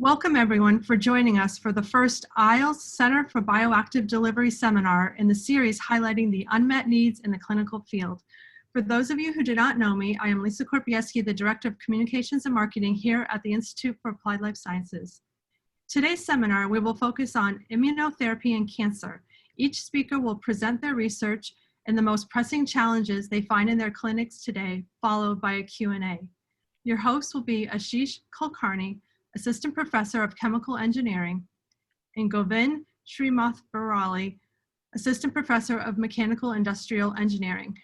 Welcome everyone for joining us for the first IELTS Center for Bioactive Delivery seminar in the series highlighting the unmet needs in the clinical field. For those of you who do not know me, I am Lisa Korpieski, the Director of Communications and Marketing here at the Institute for Applied Life Sciences. Today's seminar, we will focus on immunotherapy and cancer. Each speaker will present their research and the most pressing challenges they find in their clinics today, followed by a Q&A. Your host will be Ashish Kulkarni, Assistant Professor of Chemical Engineering, and Govind Srimathveeravalli, Assistant Professor of Mechanical Industrial Engineering.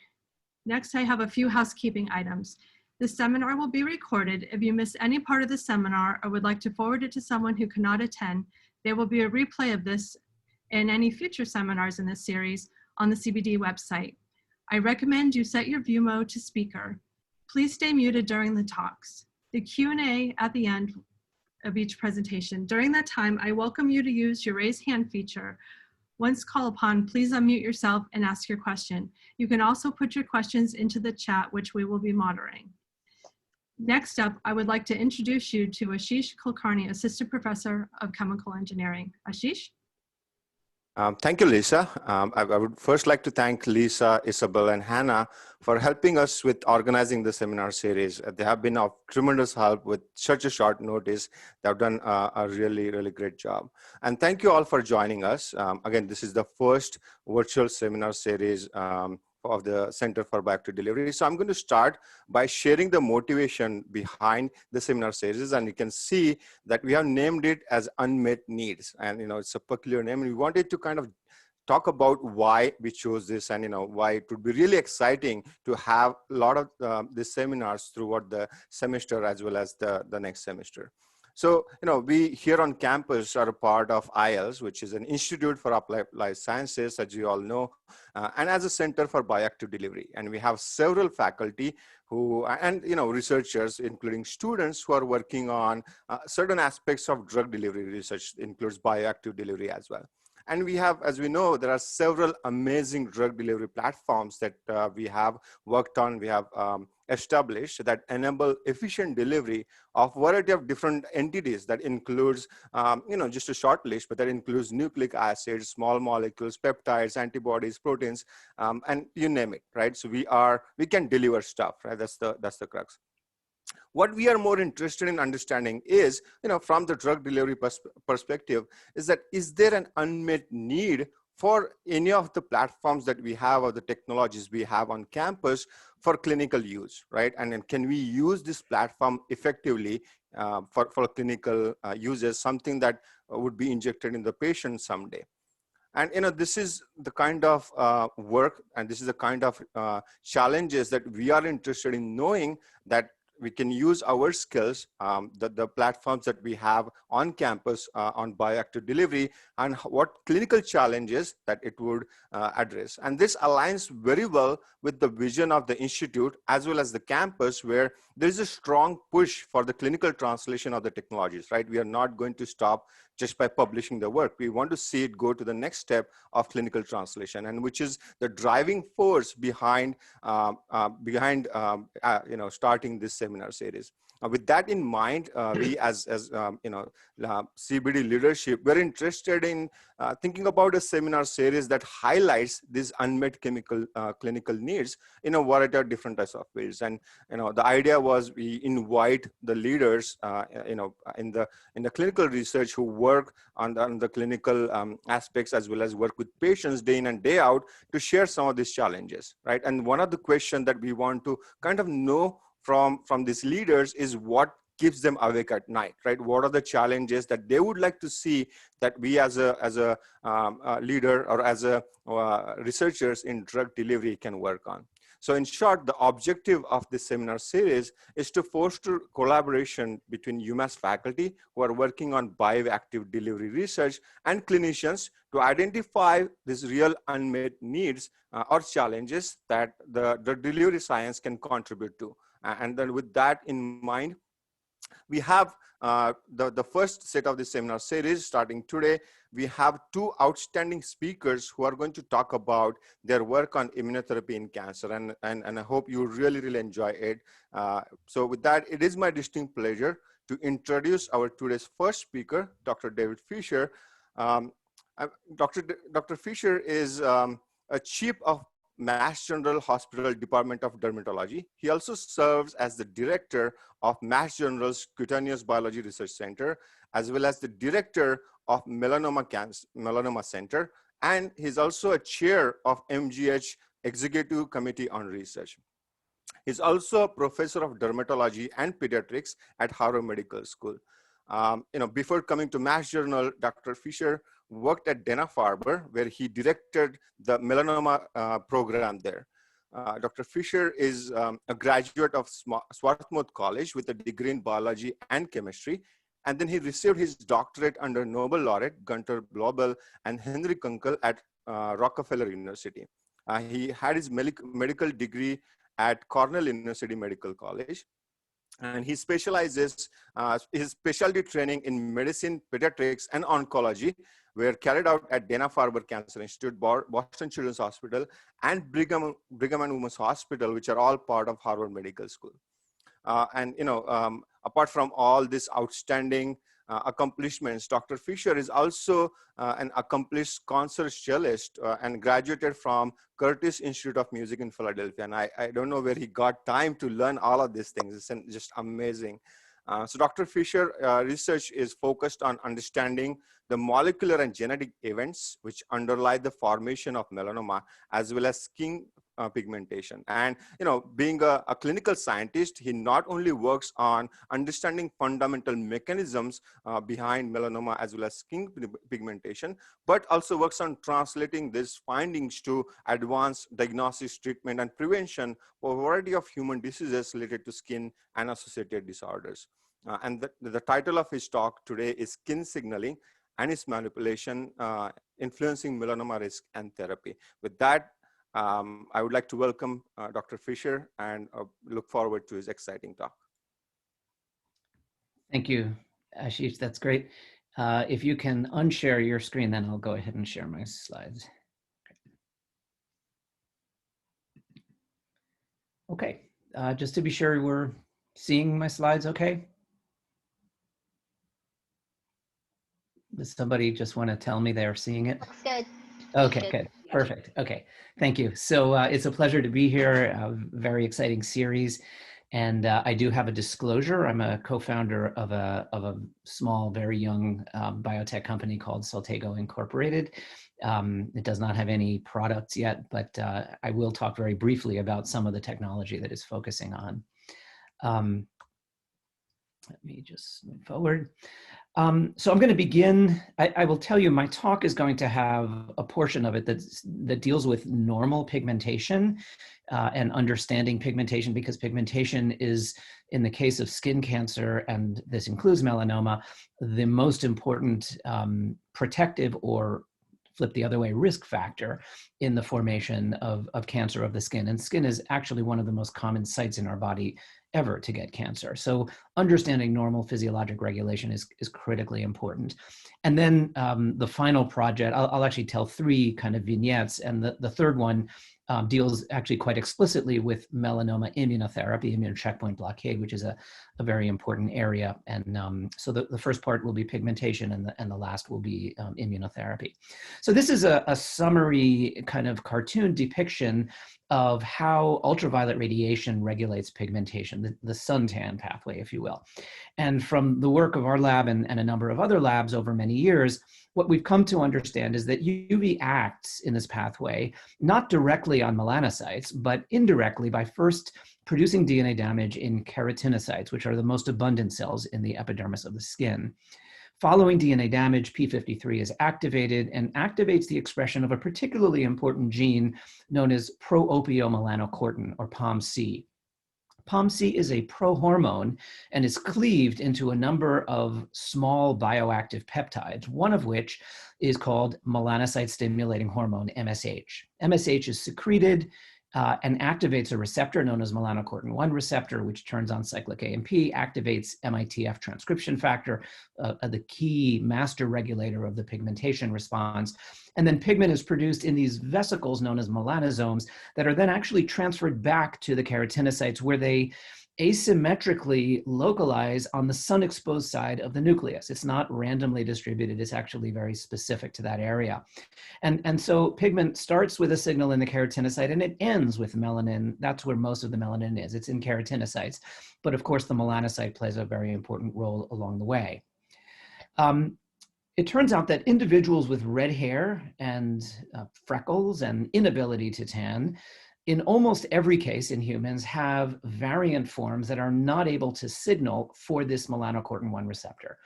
Next, I have a few housekeeping items. This seminar will be recorded. If you miss any part of the seminar or would like to forward it to someone who cannot attend, there will be a replay of this and any future seminars in this series on the CBD website. I recommend you set your view mode to speaker. Please stay muted during the talks. The Q&A at the end of each presentation. During that time, I welcome you to use your raise hand feature. Once called upon, please unmute yourself and ask your question. You can also put your questions into the chat, which we will be monitoring. Next up, I would like to introduce you to Ashish Kulkarni, Assistant Professor of Chemical Engineering. Ashish? Thank you, Lisa. I would first like to thank Lisa, Isabel, and Hannah for helping us with organizing the seminar series. They have been of tremendous help with such a short notice. They have done a really, really great job. And thank you all for joining us. Again, this is the first virtual seminar series of the Center for Bioactive Delivery. So I'm going to start by sharing the motivation behind the seminar series, and you can see that we have named it as Unmet Needs, and it's a peculiar name, and we wanted to kind of talk about why we chose this, and why it would be really exciting to have a lot of these seminars throughout the semester as well as the next semester. So, we here on campus are a part of IELTS, which is an Institute for Applied Life Sciences, as you all know, and as a Center for Bioactive Delivery. And we have several faculty who, and researchers, including students who are working on certain aspects of drug delivery research, includes bioactive delivery as well. And we have, as we know, there are several amazing drug delivery platforms that we have worked on. We have established that enable efficient delivery of variety of different entities. That includes, just a short list, but that includes nucleic acids, small molecules, peptides, antibodies, proteins, and you name it, right? So we can deliver stuff, right? That's the crux. What we are more interested in understanding is, from the drug delivery perspective, is there an unmet need for any of the platforms that we have or the technologies we have on campus for clinical use, right? And then can we use this platform effectively for clinical uses, something that would be injected in the patient someday? And this is the kind of work, and this is the kind of challenges that we are interested in knowing, that we can use our skills, the platforms that we have on campus on bioactive delivery, and what clinical challenges that it would address. And this aligns very well with the vision of the institute as well as the campus, where there is a strong push for the clinical translation of the technologies, right? We are not going to stop just by publishing the work. We want to see it go to the next step of clinical translation, and which is the driving force behind starting this seminar series. With that in mind, we as CBD leadership, we're interested in thinking about a seminar series that highlights these unmet clinical needs in a variety of different types of fields. And the idea was we invite the leaders, in the clinical research, who work on the clinical aspects as well as work with patients day in and day out, to share some of these challenges, right? And one of the questions that we want to kind of know from these leaders is what keeps them awake at night, right? What are the challenges that they would like to see that we as a leader or as a researchers in drug delivery can work on? So in short, the objective of this seminar series is to foster collaboration between UMass faculty who are working on bioactive delivery research and clinicians to identify these real unmet needs or challenges that the delivery science can contribute to. And then with that in mind, we have the first set of the seminar series starting today. We have two outstanding speakers who are going to talk about their work on immunotherapy in cancer, and I hope you really enjoy it. So with that, it is my distinct pleasure to introduce our today's first speaker, Dr. David Fisher. Um, Dr. Fisher is a chief of Mass General Hospital Department of Dermatology. He also serves as the director of Mass General's Cutaneous Biology Research Center, as well as the director of Melanoma Center, and he's also a chair of MGH Executive Committee on Research. He's also a professor of dermatology and pediatrics at Harvard Medical School. Before coming to Mass Journal, Dr. Fisher worked at Dana-Farber, where he directed the melanoma program there. Dr. Fisher is a graduate of Swarthmouth College with a degree in biology and chemistry. And then he received his doctorate under Nobel laureate Gunter Blobel and Henry Kunkel at Rockefeller University. He had his medical degree at Cornell University Medical College. And he specializes, his specialty training in medicine, pediatrics, and oncology were carried out at Dana-Farber Cancer Institute, Boston Children's Hospital, and Brigham and Women's Hospital, which are all part of Harvard Medical School. Apart from all these outstanding accomplishments, Dr. Fisher is also an accomplished concert cellist and graduated from Curtis Institute of Music in Philadelphia. And I don't know where he got time to learn all of these things. It's just amazing. So Dr. Fisher research is focused on understanding the molecular and genetic events which underlie the formation of melanoma, as well as skin pigmentation. And being a clinical scientist, he not only works on understanding fundamental mechanisms behind melanoma as well as skin pigmentation, but also works on translating these findings to advanced diagnosis, treatment, and prevention for a variety of human diseases related to skin and associated disorders. And the title of his talk today is Skin Signaling and its Manipulation, Influencing Melanoma Risk and Therapy. With that, I would like to welcome Dr. Fisher and look forward to his exciting talk. Thank you, Ashish. That's great. If you can unshare your screen, then I'll go ahead and share my slides. Okay, just to be sure we're seeing my slides okay? Does somebody just want to tell me they're seeing it? Looks good. Okay, good. Perfect. Okay, thank you. So it's a pleasure to be here, a very exciting series. And I do have a disclosure. I'm a co-founder of a small, very young biotech company called Soltego Incorporated. It does not have any products yet, but I will talk very briefly about some of the technology that it's focusing on. Let me just move forward. So I'm going to begin. I will tell you my talk is going to have a portion of it that deals with normal pigmentation and understanding pigmentation, because pigmentation is, in the case of skin cancer, and this includes melanoma, the most important protective, or flip the other way, risk factor in the formation of cancer of the skin. And skin is actually one of the most common sites in our body ever to get cancer. So understanding normal physiologic regulation is critically important. And then the final project, I'll actually tell three kind of vignettes, and the third one deals actually quite explicitly with melanoma immunotherapy, immune checkpoint blockade, which is a very important area. And so the first part will be pigmentation, and the last will be immunotherapy. So this is a summary kind of cartoon depiction of how ultraviolet radiation regulates pigmentation, the suntan pathway, if you will. And from the work of our lab and a number of other labs over many years, what we've come to understand is that UV acts in this pathway, not directly on melanocytes, but indirectly by first producing DNA damage in keratinocytes, which are the most abundant cells in the epidermis of the skin. Following DNA damage, p53 is activated and activates the expression of a particularly important gene known as pro-opiomelanocortin, or POMC. POMC is a prohormone and is cleaved into a number of small bioactive peptides, one of which is called melanocyte stimulating hormone, MSH. MSH is secreted and activates a receptor known as melanocortin-1 receptor, which turns on cyclic AMP, activates MITF transcription factor, the key master regulator of the pigmentation response. And then pigment is produced in these vesicles known as melanosomes that are then actually transferred back to the keratinocytes, where they asymmetrically localize on the sun-exposed side of the nucleus. It's not randomly distributed. It's actually very specific to that area. And so pigment starts with a signal in the keratinocyte and it ends with melanin. That's where most of the melanin is. It's in keratinocytes. But of course, the melanocyte plays a very important role along the way. It turns out that individuals with red hair and freckles and inability to tan, in almost every case in humans, have variant forms that are not able to signal for this melanocortin-1 receptor.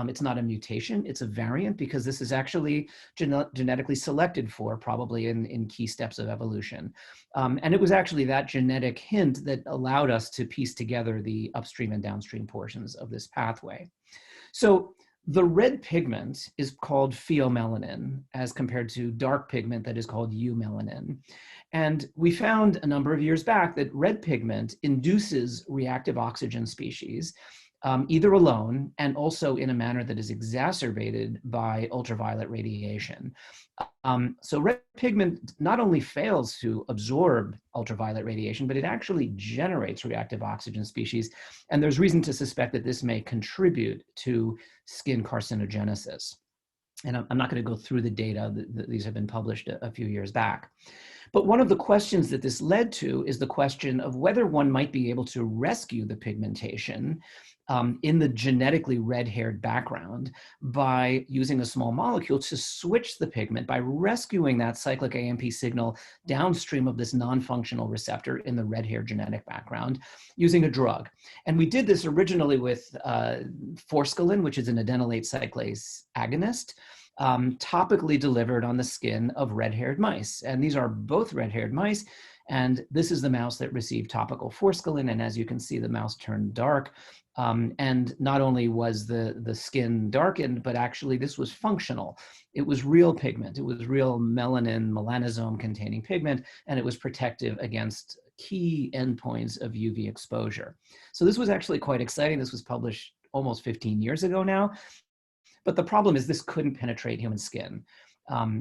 It's not a mutation, it's a variant, because this is actually genetically selected for, probably in key steps of evolution. And it was actually that genetic hint that allowed us to piece together the upstream and downstream portions of this pathway. So the red pigment is called pheomelanin as compared to dark pigment that is called eumelanin. And we found a number of years back that red pigment induces reactive oxygen species, either alone and also in a manner that is exacerbated by ultraviolet radiation. So red pigment not only fails to absorb ultraviolet radiation, but it actually generates reactive oxygen species. And there's reason to suspect that this may contribute to skin carcinogenesis. And I'm not going to go through the data. These have been published a few years back. But one of the questions that this led to is the question of whether one might be able to rescue the pigmentation in the genetically red-haired background by using a small molecule to switch the pigment by rescuing that cyclic AMP signal downstream of this non-functional receptor in the red-haired genetic background using a drug. And we did this originally with forskolin, which is an adenylate cyclase agonist, topically delivered on the skin of red-haired mice. And these are both red-haired mice. And this is the mouse that received topical forskolin. And as you can see, the mouse turned dark. And not only was the skin darkened, but actually this was functional. It was real pigment. It was real melanin, melanosome containing pigment, and it was protective against key endpoints of UV exposure. So this was actually quite exciting. This was published almost 15 years ago now. But the problem is this couldn't penetrate human skin.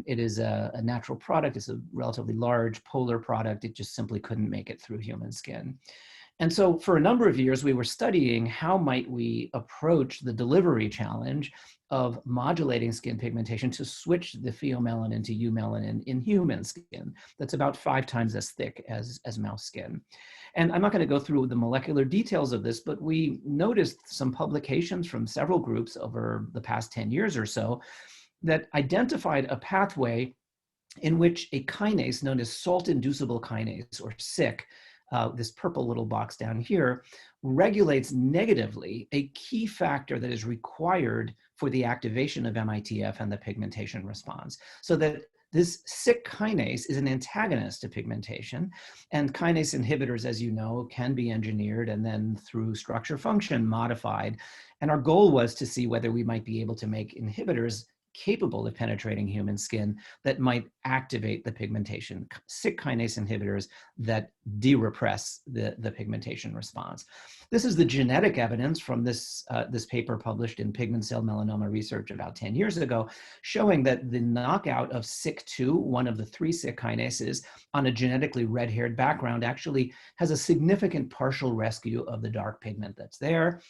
It is a natural product. It's a relatively large polar product. It just simply couldn't make it through human skin. And so for a number of years, we were studying how might we approach the delivery challenge of modulating skin pigmentation to switch the pheomelanin to eumelanin in human skin. That's about 5 times as thick as mouse skin. And I'm not going to go through the molecular details of this, but we noticed some publications from several groups over the past 10 years or so that identified a pathway in which a kinase known as salt-inducible kinase, or SYK, this purple little box down here, regulates negatively a key factor that is required for the activation of MITF and the pigmentation response. So that this SYK kinase is an antagonist to pigmentation, and kinase inhibitors, as you know, can be engineered and then through structure function modified. And our goal was to see whether we might be able to make inhibitors capable of penetrating human skin that might activate the pigmentation, SYK kinase inhibitors that de-repress the pigmentation response. This is the genetic evidence from this paper published in Pigment Cell Melanoma Research about 10 years ago, showing that the knockout of SYK2, one of the 3 SYK kinases, on a genetically red-haired background actually has a significant partial rescue of the dark pigment that's there.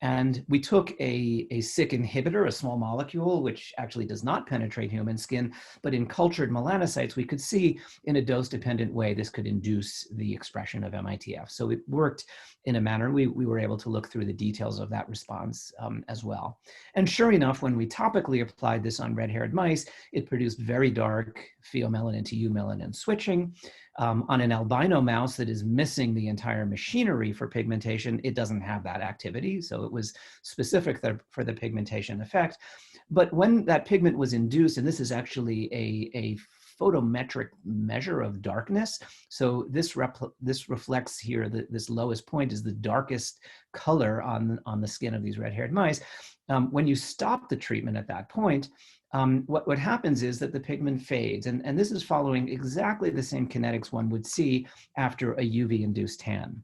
And we took a SYK inhibitor, a small molecule, which actually does not penetrate human skin, but in cultured melanocytes, we could see in a dose-dependent way this could induce the expression of MITF. So it worked in a manner, we were able to look through the details of that response as well. And sure enough, when we topically applied this on red-haired mice, it produced very dark pheomelanin to eumelanin switching. On an albino mouse that is missing the entire machinery for pigmentation, it doesn't have that activity. So it was specific for the pigmentation effect. But when that pigment was induced, and this is actually a photometric measure of darkness. So this reflects here, this lowest point is the darkest color on the skin of these red-haired mice. When you stop the treatment at that point, what happens is that the pigment fades, and this is following exactly the same kinetics one would see after a UV-induced tan.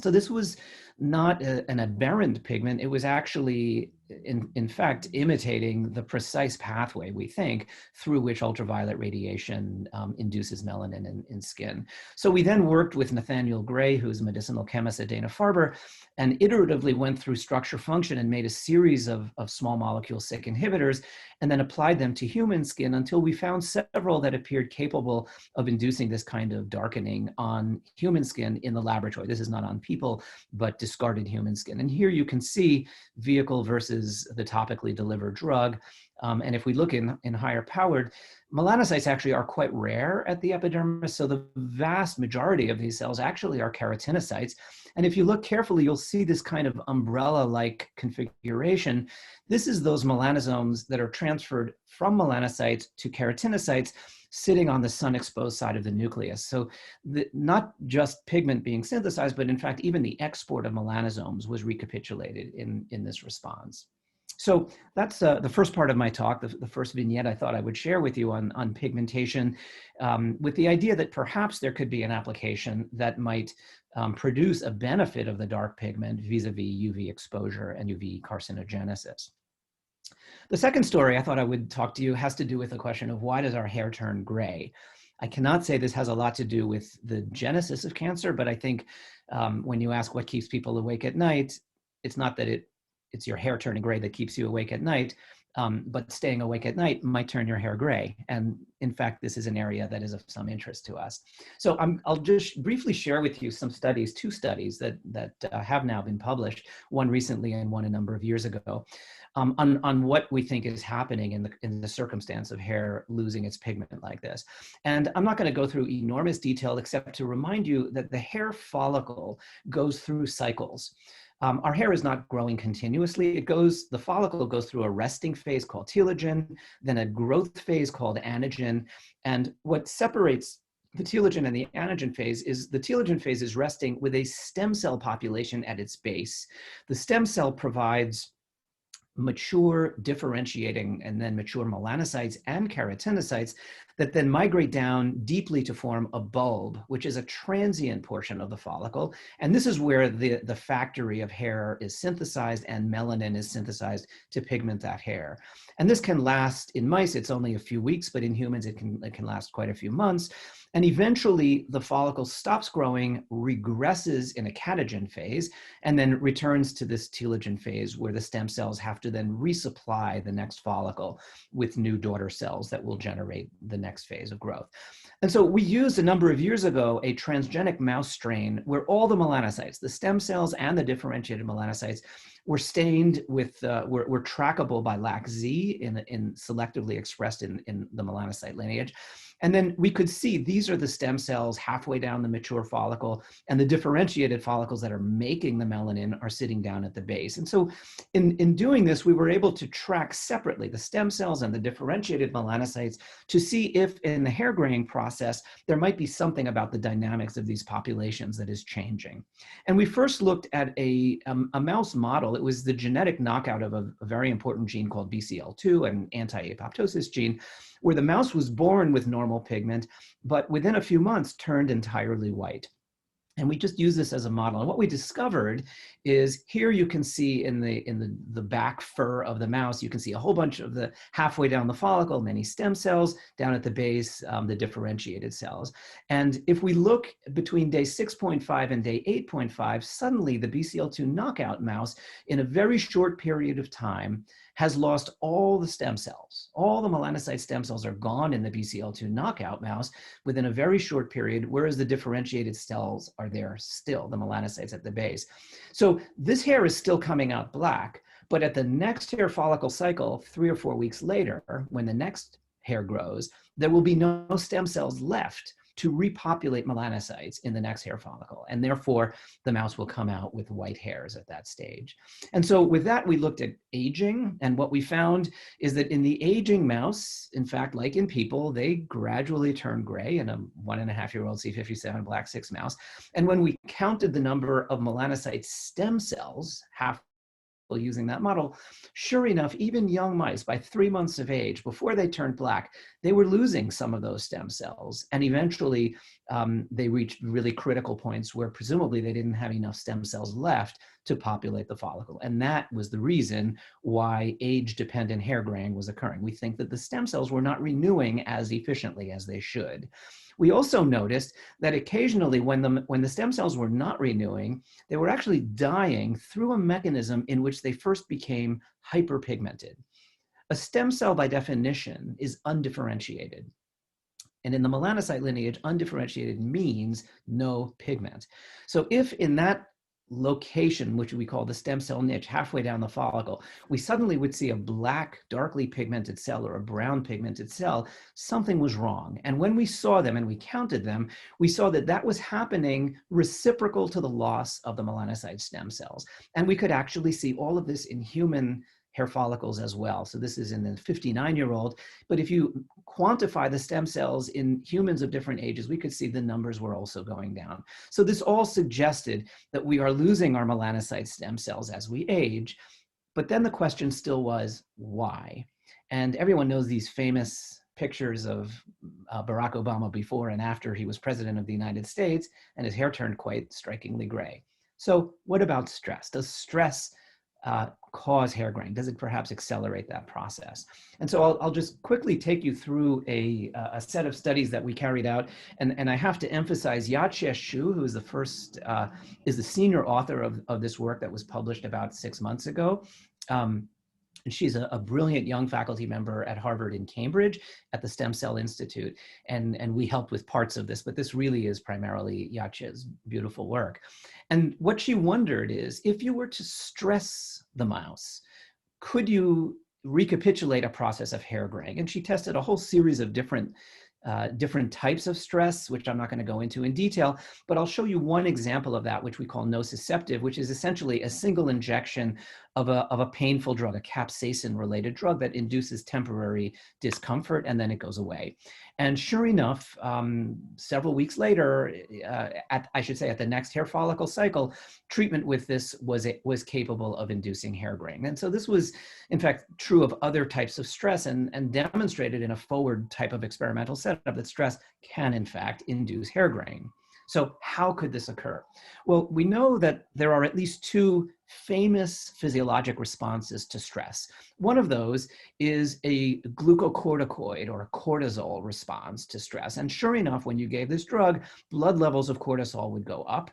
So this was not an aberrant pigment. It was actually in fact, imitating the precise pathway, we think, through which ultraviolet radiation induces melanin in skin. So we then worked with Nathaniel Gray, who's a medicinal chemist at Dana-Farber, and iteratively went through structure function and made a series of small molecule Syk inhibitors, and then applied them to human skin until we found several that appeared capable of inducing this kind of darkening on human skin in the laboratory. This is not on people, but discarded human skin. And here you can see vehicle versus the topically delivered drug. And if we look in higher powered, melanocytes actually are quite rare at the epidermis. So the vast majority of these cells actually are keratinocytes. And if you look carefully, you'll see this kind of umbrella-like configuration. This is those melanosomes that are transferred from melanocytes to keratinocytes sitting on the sun-exposed side of the nucleus. So not just pigment being synthesized, but in fact, even the export of melanosomes was recapitulated in this response. So that's the first part of my talk, the first vignette I thought I would share with you on pigmentation, with the idea that perhaps there could be an application that might produce a benefit of the dark pigment vis-a-vis UV exposure and UV carcinogenesis. The second story I thought I would talk to you has to do with the question of why does our hair turn gray? I cannot say this has a lot to do with the genesis of cancer, but I think when you ask what keeps people awake at night, it's not that it's your hair turning gray that keeps you awake at night, but staying awake at night might turn your hair gray. And in fact, this is an area that is of some interest to us. So I'll just briefly share with you some studies, two studies that have now been published, one recently and one a number of years ago, on what we think is happening in the circumstance of hair losing its pigment like this. And I'm not going to go through enormous detail except to remind you that the hair follicle goes through cycles. Our hair is not growing continuously. The follicle goes through a resting phase called telogen, then a growth phase called anagen. And what separates the telogen and the anagen phase is the telogen phase is resting with a stem cell population at its base. The stem cell provides mature differentiating and then mature melanocytes and keratinocytes that then migrate down deeply to form a bulb, which is a transient portion of the follicle. And this is where the factory of hair is synthesized and melanin is synthesized to pigment that hair. And this can last, in mice, it's only a few weeks, but in humans, it can last quite a few months. And eventually the follicle stops growing, regresses in a catagen phase, and then returns to this telogen phase where the stem cells have to then resupply the next follicle with new daughter cells that will generate the next phase of growth. And so we used a number of years ago a transgenic mouse strain where all the melanocytes, the stem cells and the differentiated melanocytes, were stained with, were trackable by LAC-Z in selectively expressed in the melanocyte lineage. And then we could see these are the stem cells halfway down the mature follicle, and the differentiated follicles that are making the melanin are sitting down at the base. And so in doing this, we were able to track separately the stem cells and the differentiated melanocytes to see if in the hair graying process, there might be something about the dynamics of these populations that is changing. And we first looked at a mouse model. It was the genetic knockout of a very important gene called BCL2, an anti-apoptosis gene, where the mouse was born with normal pigment, but within a few months turned entirely white. And we just use this as a model. And what we discovered is here you can see in the back fur of the mouse, you can see a whole bunch of the halfway down the follicle, many stem cells, down at the base, the differentiated cells. And if we look between day 6.5 and day 8.5, suddenly the BCL2 knockout mouse in a very short period of time has lost all the stem cells. All the melanocyte stem cells are gone in the BCL2 knockout mouse within a very short period, whereas the differentiated cells are there still, the melanocytes at the base. So this hair is still coming out black, but at the next hair follicle cycle, 3 or 4 weeks later, when the next hair grows, there will be no stem cells left to repopulate melanocytes in the next hair follicle. And therefore, the mouse will come out with white hairs at that stage. And so with that, we looked at aging. And what we found is that in the aging mouse, in fact, like in people, they gradually turn gray in a 1.5-year-old C57 black 6 mouse. And when we counted the number of melanocyte stem cells, using that model, sure enough, even young mice by 3 months of age, before they turned black, they were losing some of those stem cells. And eventually they reached really critical points where presumably they didn't have enough stem cells left to populate the follicle. And that was the reason why age-dependent hair graying was occurring. We think that the stem cells were not renewing as efficiently as they should. We also noticed that occasionally when the stem cells were not renewing, they were actually dying through a mechanism in which they first became hyperpigmented. A stem cell, by definition, is undifferentiated. And in the melanocyte lineage, undifferentiated means no pigment. So if in that location, which we call the stem cell niche, halfway down the follicle, we suddenly would see a black, darkly pigmented cell or a brown pigmented cell, something was wrong. And when we saw them and we counted them, we saw that that was happening reciprocal to the loss of the melanocyte stem cells. And we could actually see all of this in human hair follicles as well. So this is in the 59-year-old, but if you quantify the stem cells in humans of different ages, we could see the numbers were also going down. So this all suggested that we are losing our melanocyte stem cells as we age, but then the question still was, why? And everyone knows these famous pictures of Barack Obama before and after he was president of the United States, and his hair turned quite strikingly gray. So what about stress? Does stress cause hair graying? Does it perhaps accelerate that process? And so I'll just quickly take you through a set of studies that we carried out. And I have to emphasize Yatche Shu, who is is the senior author of this work that was published about 6 months ago. And she's a brilliant young faculty member at Harvard in Cambridge at the Stem Cell Institute. And we helped with parts of this, but this really is primarily Yatche's beautiful work. And what she wondered is, if you were to stress the mouse, could you recapitulate a process of hair graying? And she tested a whole series of different types of stress, which I'm not going to go into in detail, but I'll show you one example of that, which we call nociceptive, which is essentially a single injection of a painful drug, a capsaicin-related drug that induces temporary discomfort, and then it goes away. And sure enough, several weeks later, I should say at the next hair follicle cycle, treatment with this was capable of inducing hair graying. And so this was, in fact, true of other types of stress and demonstrated in a forward type of experimental setup that stress can, in fact, induce hair graying. So how could this occur? Well, we know that there are at least two famous physiologic responses to stress. One of those is a glucocorticoid or a cortisol response to stress. And sure enough, when you gave this drug, blood levels of cortisol would go up.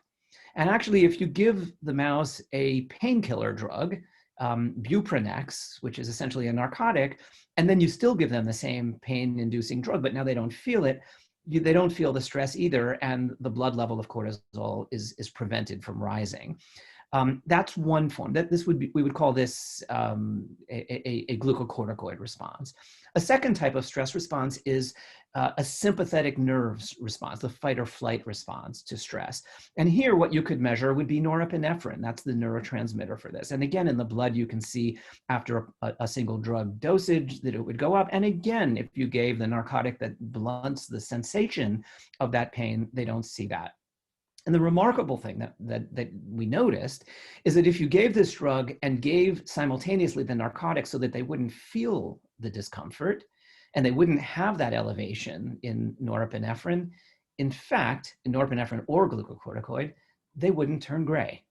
And actually, if you give the mouse a painkiller drug, Buprenex, which is essentially a narcotic, and then you still give them the same pain-inducing drug, but now they don't feel it, they don't feel the stress either, and the blood level of cortisol is prevented from rising. That's one form. We would call this a glucocorticoid response. A second type of stress response is a sympathetic nerves response, the fight or flight response to stress. And here what you could measure would be norepinephrine. That's the neurotransmitter for this. And again, in the blood, you can see after a single drug dosage that it would go up. And again, if you gave the narcotic that blunts the sensation of that pain, they don't see that. And the remarkable thing that we noticed is that if you gave this drug and gave simultaneously the narcotic so that they wouldn't feel the discomfort and they wouldn't have that elevation in norepinephrine, in fact, in norepinephrine or glucocorticoid, they wouldn't turn gray.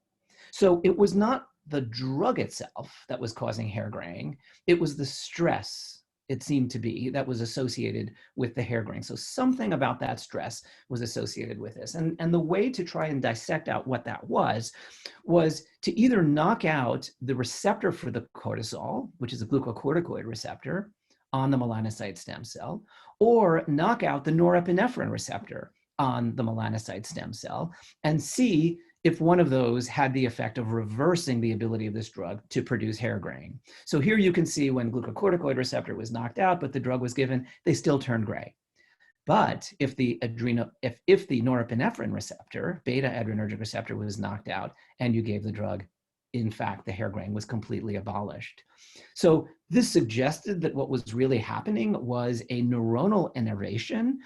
So it was not the drug itself that was causing hair graying, it was the stress, it seemed to be, that was associated with the hair graying. So something about that stress was associated with this. And the way to try and dissect out what that was to either knock out the receptor for the cortisol, which is a glucocorticoid receptor on the melanocyte stem cell, or knock out the norepinephrine receptor on the melanocyte stem cell and see if one of those had the effect of reversing the ability of this drug to produce hair graying. So here you can see when glucocorticoid receptor was knocked out, but the drug was given, they still turned gray. But if the norepinephrine receptor, beta adrenergic receptor, was knocked out and you gave the drug, in fact, the hair graying was completely abolished. So this suggested that what was really happening was a neuronal innervation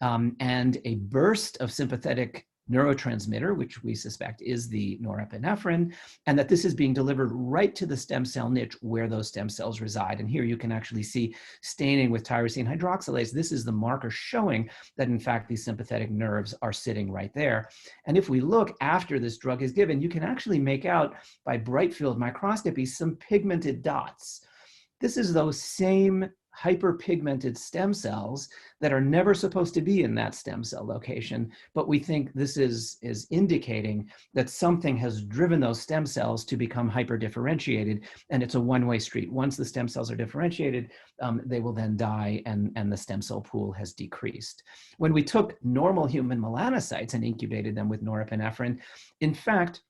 and a burst of sympathetic neurotransmitter, which we suspect is the norepinephrine, and that this is being delivered right to the stem cell niche where those stem cells reside. And here you can actually see staining with tyrosine hydroxylase. This is the marker showing that, in fact, these sympathetic nerves are sitting right there. And if we look after this drug is given, you can actually make out by bright field microscopy some pigmented dots. This is those same hyperpigmented stem cells that are never supposed to be in that stem cell location, but we think this is indicating that something has driven those stem cells to become hyperdifferentiated, and it's a one-way street. Once the stem cells are differentiated, they will then die, and the stem cell pool has decreased. When we took normal human melanocytes and incubated them with norepinephrine, in fact,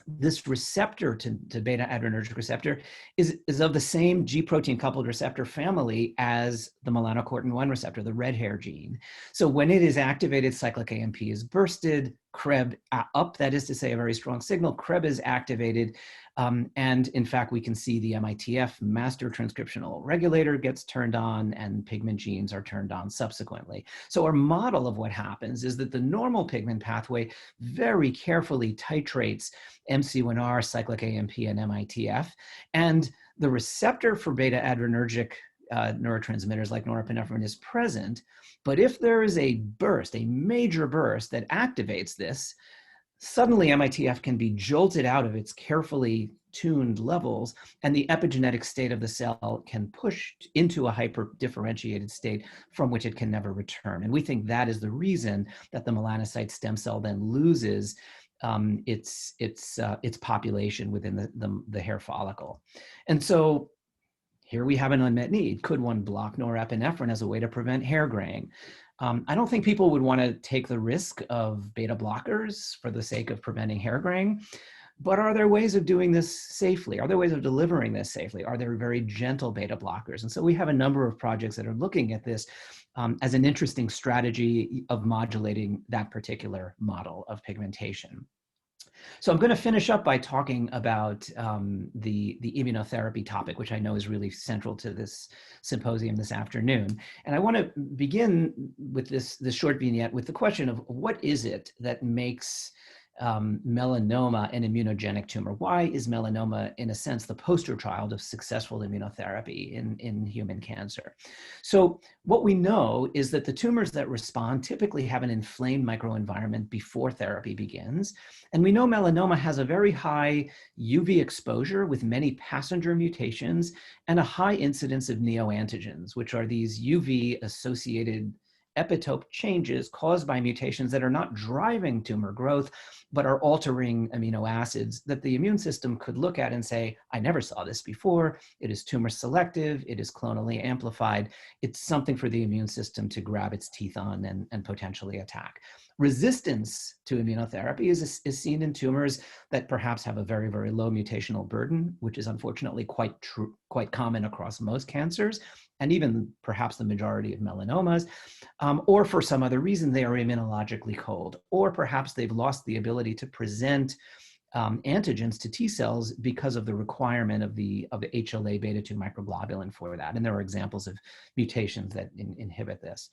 this receptor to beta adrenergic receptor is of the same G protein coupled receptor family as the melanocortin-1 receptor, the red hair gene. So when it is activated, cyclic AMP is bursted, CREB up, that is to say a very strong signal, CREB is activated, and in fact we can see the MITF master transcriptional regulator gets turned on and pigment genes are turned on subsequently. So our model of what happens is that the normal pigment pathway very carefully titrates MC1R, cyclic AMP, and MITF, and the receptor for beta adrenergic neurotransmitters like norepinephrine is present, but if there is a burst, a major burst that activates this, suddenly MITF can be jolted out of its carefully tuned levels, and the epigenetic state of the cell can push into a hyper-differentiated state from which it can never return. And we think that is the reason that the melanocyte stem cell then loses its population within the hair follicle. And so here we have an unmet need. Could one block norepinephrine as a way to prevent hair graying? I don't think people would want to take the risk of beta blockers for the sake of preventing hair graying, but are there ways of doing this safely? Are there ways of delivering this safely? Are there very gentle beta blockers? And so we have a number of projects that are looking at this as an interesting strategy of modulating that particular model of pigmentation. So I'm going to finish up by talking about the immunotherapy topic, which I know is really central to this symposium this afternoon. And I want to begin with this short vignette with the question of what is it that makes melanoma an immunogenic tumor? Why is melanoma, in a sense, the poster child of successful immunotherapy in human cancer? So what we know is that the tumors that respond typically have an inflamed microenvironment before therapy begins. And we know melanoma has a very high UV exposure with many passenger mutations and a high incidence of neoantigens, which are these UV-associated epitope changes caused by mutations that are not driving tumor growth, but are altering amino acids that the immune system could look at and say, I never saw this before. It is tumor selective. It is clonally amplified. It's something for the immune system to grab its teeth on and potentially attack. Resistance to immunotherapy is seen in tumors that perhaps have a very, very low mutational burden, which is unfortunately quite common across most cancers, and even perhaps the majority of melanomas, or for some other reason, they are immunologically cold, or perhaps they've lost the ability to present antigens to T cells because of the requirement of the HLA beta-2 microglobulin for that. And there are examples of mutations that inhibit this.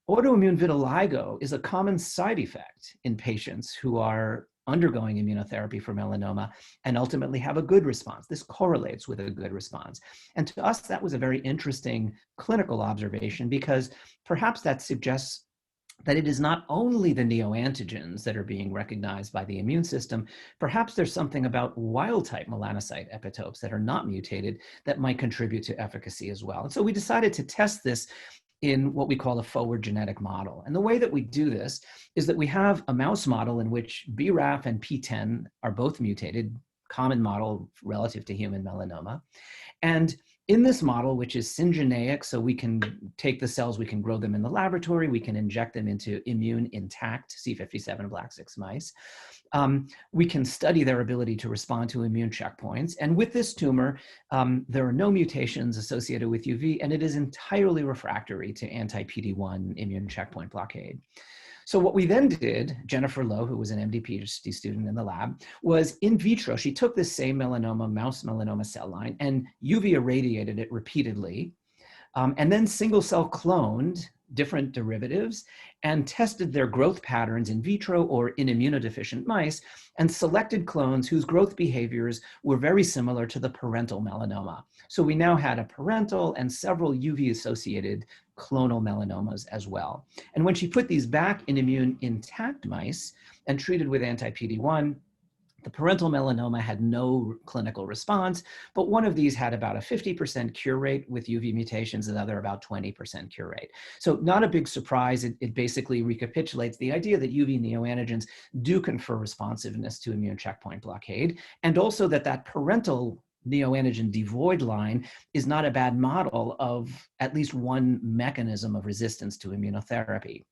Autoimmune vitiligo is a common side effect in patients who are undergoing immunotherapy for melanoma and ultimately have a good response. This correlates with a good response. And to us, that was a very interesting clinical observation because perhaps that suggests that it is not only the neoantigens that are being recognized by the immune system, perhaps there's something about wild-type melanocyte epitopes that are not mutated that might contribute to efficacy as well. And so we decided to test this in what we call a forward genetic model. And the way that we do this is that we have a mouse model in which BRAF and PTEN are both mutated, common model relative to human melanoma. And in this model, which is syngeneic, so we can take the cells, we can grow them in the laboratory, we can inject them into immune intact C57 Black 6 mice. We can study their ability to respond to immune checkpoints. And with this tumor, there are no mutations associated with UV, and it is entirely refractory to anti-PD-1 immune checkpoint blockade. So what we then did, Jennifer Lowe, who was an MD PhD student in the lab, was in vitro. She took this same melanoma, mouse melanoma cell line and UV irradiated it repeatedly, and then single cell cloned different derivatives and tested their growth patterns in vitro or in immunodeficient mice and selected clones whose growth behaviors were very similar to the parental melanoma. So we now had a parental and several UV-associated clonal melanomas as well. And when she put these back in immune intact mice and treated with anti-PD-1, the parental melanoma had no clinical response, but one of these had about a 50% cure rate with UV mutations, and the other about 20% cure rate. So not a big surprise. It basically recapitulates the idea that UV neoantigens do confer responsiveness to immune checkpoint blockade, and also that that parental neoantigen devoid line is not a bad model of at least one mechanism of resistance to immunotherapy.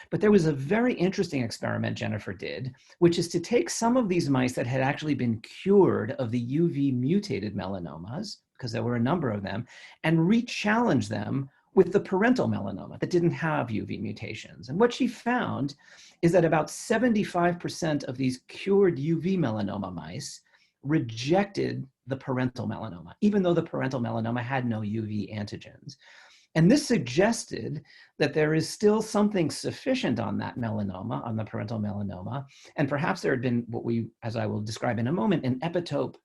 But there was a very interesting experiment Jennifer did, which is to take some of these mice that had actually been cured of the UV mutated melanomas, because there were a number of them, and re-challenge them with the parental melanoma that didn't have UV mutations. And what she found is that about 75% of these cured UV melanoma mice rejected the parental melanoma, even though the parental melanoma had no UV antigens. And this suggested that there is still something sufficient on that melanoma, on the parental melanoma, and perhaps there had been what we, as I will describe in a moment, an epitope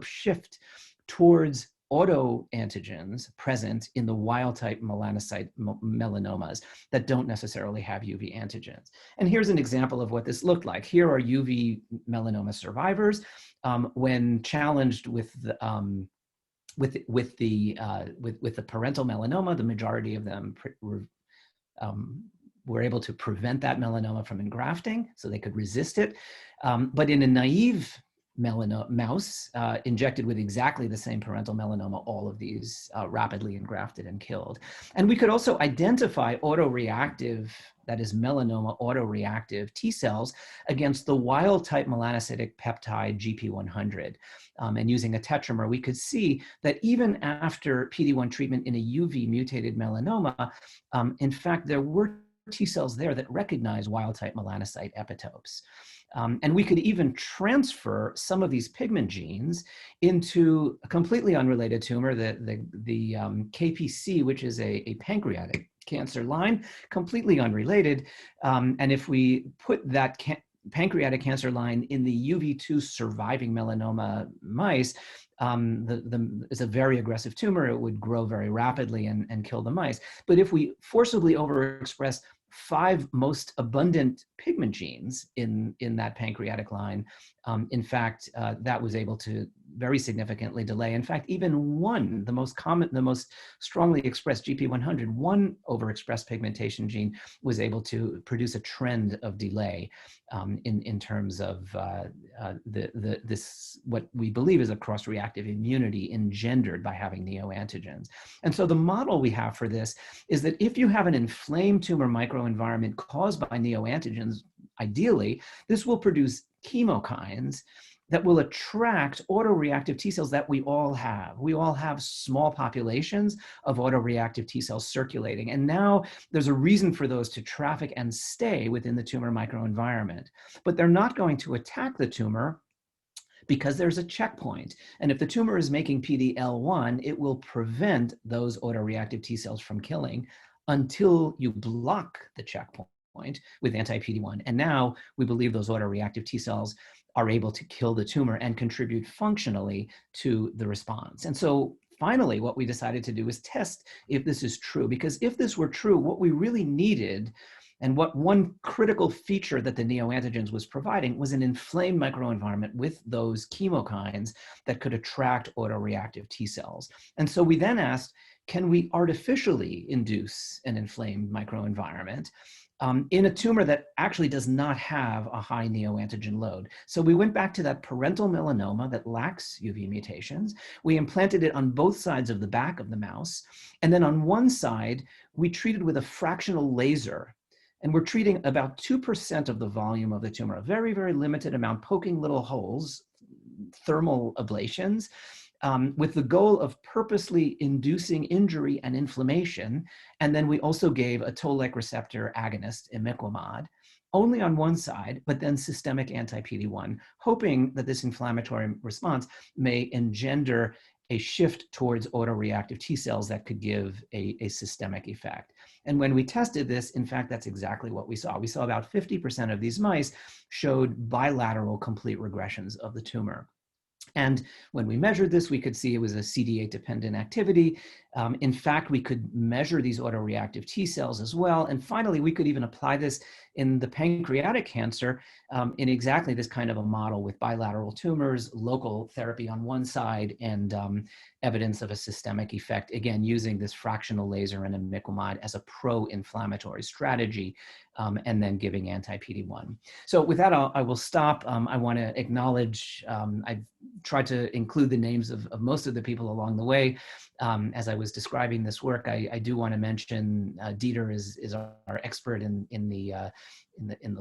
shift towards autoantigens present in the wild-type melanocyte melanomas that don't necessarily have UV antigens. And here's an example of what this looked like. Here are UV melanoma survivors when challenged with the parental melanoma. The majority of them were able to prevent that melanoma from engrafting, so they could resist it. But in a naive mouse injected with exactly the same parental melanoma, all of these rapidly engrafted and killed. And we could also identify autoreactive, that is melanoma autoreactive T cells against the wild-type melanocytic peptide GP100. And using a tetramer, we could see that even after PD-1 treatment in a UV mutated melanoma, in fact, there were T cells there that recognize wild-type melanocyte epitopes. And we could even transfer some of these pigment genes into a completely unrelated tumor, the KPC, which is a pancreatic cancer line, completely unrelated. And if we put that pancreatic cancer line in the UV2 surviving melanoma mice, it's a very aggressive tumor. It would grow very rapidly and kill the mice. But if we forcibly overexpress 5 most abundant pigment genes in that pancreatic line, in fact, that was able to very significantly delay. In fact, even one, the most strongly expressed GP100, one overexpressed pigmentation gene was able to produce a trend of delay in terms of this, what we believe is a cross-reactive immunity engendered by having neoantigens. And so the model we have for this is that if you have an inflamed tumor microenvironment caused by neoantigens, ideally, this will produce chemokines that will attract autoreactive T cells that we all have. We all have small populations of autoreactive T cells circulating. And now there's a reason for those to traffic and stay within the tumor microenvironment. But they're not going to attack the tumor because there's a checkpoint. And if the tumor is making PD-L1, it will prevent those autoreactive T cells from killing until you block the checkpoint with anti-PD-1. And now we believe those autoreactive T cells are able to kill the tumor and contribute functionally to the response. And so finally, what we decided to do is test if this is true, because if this were true, what we really needed, and what one critical feature that the neoantigens was providing, was an inflamed microenvironment with those chemokines that could attract autoreactive T cells. And so we then asked, can we artificially induce an inflamed microenvironment in a tumor that actually does not have a high neoantigen load? So we went back to that parental melanoma that lacks UV mutations. We implanted it on both sides of the back of the mouse. And then on one side, we treated with a fractional laser. And we're treating about 2% of the volume of the tumor, a very, very limited amount, poking little holes, thermal ablations, with the goal of purposely inducing injury and inflammation. And then we also gave a toll-like receptor agonist, imiquimod, only on one side, but then systemic anti-PD-1, hoping that this inflammatory response may engender a shift towards autoreactive T cells that could give a systemic effect. And when we tested this, in fact, that's exactly what we saw. We saw about 50% of these mice showed bilateral complete regressions of the tumor. And when we measured this, we could see it was a CD8-dependent activity. In fact, we could measure these autoreactive T cells as well. And finally, we could even apply this in the pancreatic cancer in exactly this kind of a model with bilateral tumors, local therapy on one side, and evidence of a systemic effect, again, using this fractional laser and imiquimod as a pro-inflammatory strategy, and then giving anti-PD-1. So with that, I will stop. I want to acknowledge, I've tried to include the names of most of the people along the way. As I was describing this work, I do want to mention Dieter is our expert in the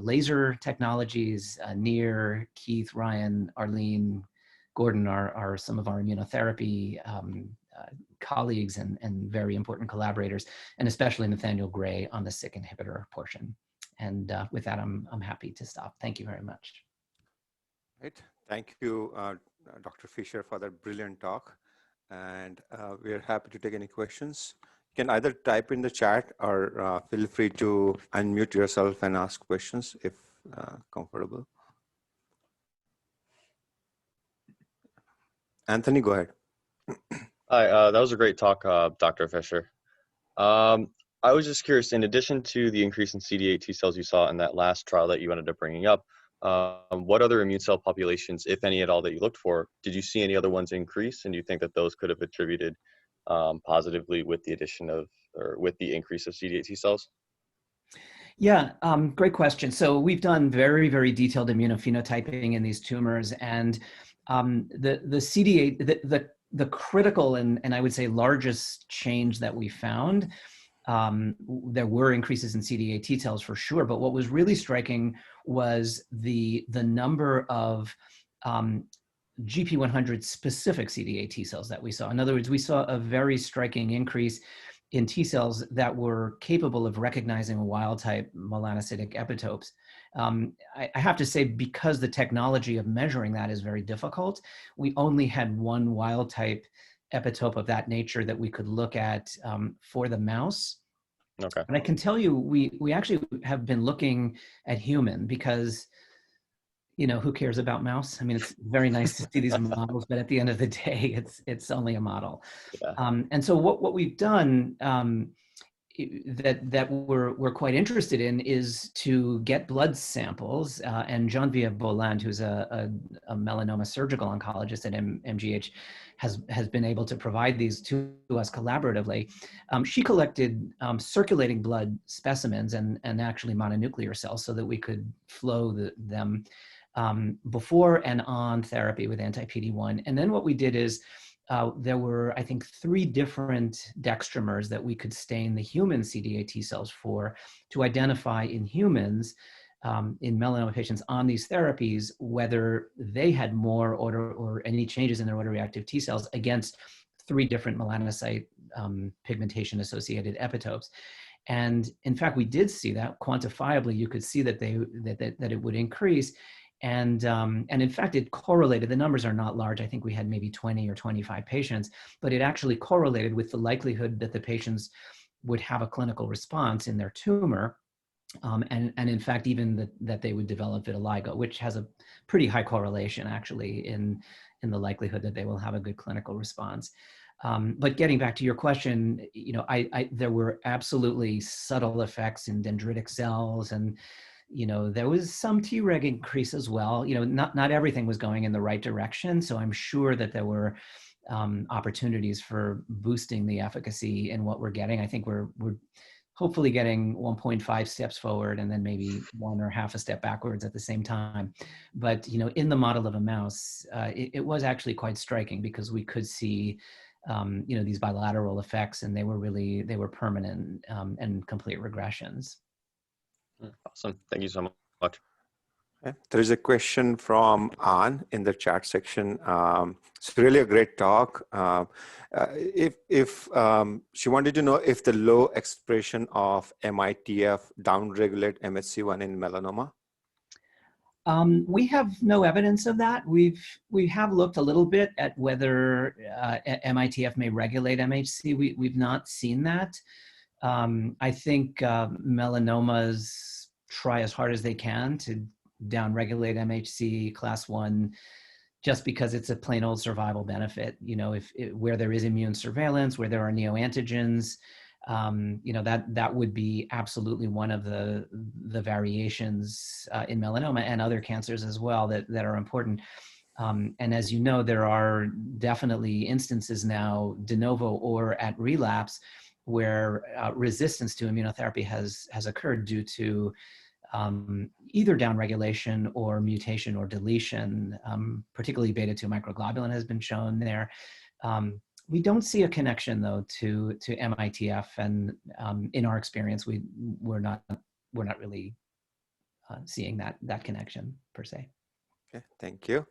laser technologies. Nir, Keith, Ryan, Arlene, Gordon are some of our immunotherapy colleagues and very important collaborators, and especially Nathaniel Gray on the SYK inhibitor portion. And with that, I'm happy to stop. Thank you very much. Right. Thank you, Dr. Fisher, for that brilliant talk. And we're happy to take any questions. You can either type in the chat or feel free to unmute yourself and ask questions if comfortable. Anthony, go ahead. Hi, that was a great talk, Dr. Fisher. I was just curious, in addition to the increase in CD8 T cells you saw in that last trial that you ended up bringing up, what other immune cell populations, if any at all, that you looked for, did you see any other ones increase? And do you think that those could have attributed positively with the addition of, or with the increase of CD8 T cells? Yeah, great question. So we've done very, very detailed immunophenotyping in these tumors, and the CD8, the critical and I would say largest change that we found, there were increases in CD8 T cells for sure, but what was really striking was the number of GP100 specific CD8 T cells that we saw. In other words, we saw a very striking increase in T cells that were capable of recognizing wild-type melanocytic epitopes. I have to say, because the technology of measuring that is very difficult, we only had one wild-type epitope of that nature that we could look at for the mouse. Okay. And I can tell you, we actually have been looking at human because, you know, who cares about mouse? I mean, it's very nice to see these models, but at the end of the day, it's only a model. Yeah. And so what we've done that we're quite interested in is to get blood samples. And Geneviève Boland, who's a melanoma surgical oncologist at MGH, has been able to provide these to us collaboratively. She collected circulating blood specimens and actually mononuclear cells so that we could flow them before and on therapy with anti-PD-1. And then what we did is there were, I think, 3 different dextramers that we could stain the human CD8 T cells for to identify in humans, in melanoma patients on these therapies, whether they had more or any changes in their autoreactive T cells against 3 different melanocyte pigmentation associated epitopes. And in fact, we did see that quantifiably. You could see that that it would increase. And in fact, it correlated. The numbers are not large. I think we had maybe 20 or 25 patients, but it actually correlated with the likelihood that the patients would have a clinical response in their tumor. And in fact, even that they would develop vitiligo, which has a pretty high correlation actually in the likelihood that they will have a good clinical response. But getting back to your question, you know, there were absolutely subtle effects in dendritic cells, and you know, there was some Treg increase as well. You know, not everything was going in the right direction. So I'm sure that there were opportunities for boosting the efficacy in what we're getting. I think we're hopefully getting 1.5 steps forward and then maybe 1 or half a step backwards at the same time. But, you know, in the model of a mouse, it was actually quite striking because we could see, you know, these bilateral effects, and they were permanent and complete regressions. Awesome. Thank you so much. Okay. There is a question from Anne in the chat section. It's really a great talk. If she wanted to know if the low expression of MITF downregulate MHC1 in melanoma. We have no evidence of that. We have looked a little bit at whether MITF may regulate MHC. We've not seen that. I think melanomas try as hard as they can to downregulate MHC class 1 just because it's a plain old survival benefit. You know, where there is immune surveillance, where there are neoantigens, you know, that would be absolutely one of the variations in melanoma and other cancers as well that are important. And as you know, there are definitely instances now, de novo or at relapse, where resistance to immunotherapy has occurred due to either downregulation or mutation or deletion, particularly beta-2 microglobulin has been shown there. We don't see a connection though to MITF, and in our experience, we're not really seeing that connection per se. Okay, thank you.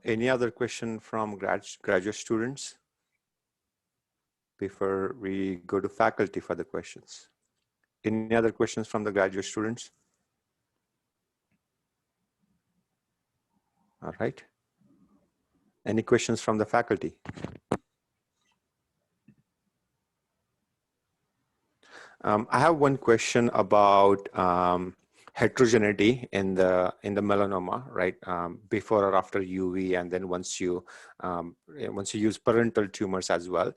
Any other question from graduate students before we go to faculty for the questions? Any other questions from the graduate students? All right. Any questions from the faculty? I have one question about heterogeneity in the melanoma, right? Before or after UV, and then once you use parental tumors as well.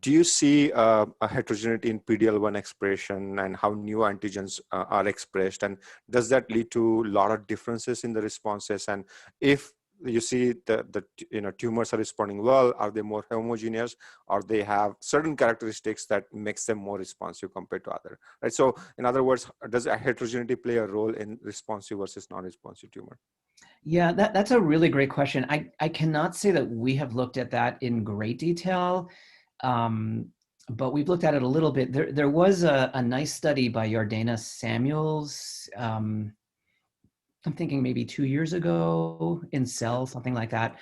Do you see a heterogeneity in PD-L1 expression and how neoantigens are expressed, and does that lead to a lot of differences in the responses? And if you see the tumors are responding well, are they more homogeneous, or they have certain characteristics that makes them more responsive compared to other, right? So in other words, does a heterogeneity play a role in responsive versus non-responsive tumor? Yeah, that's a really great question. I cannot say that we have looked at that in great detail, but we've looked at it a little bit. There was a nice study by Yardena Samuels, I'm thinking maybe 2 years ago in Cell, something like that,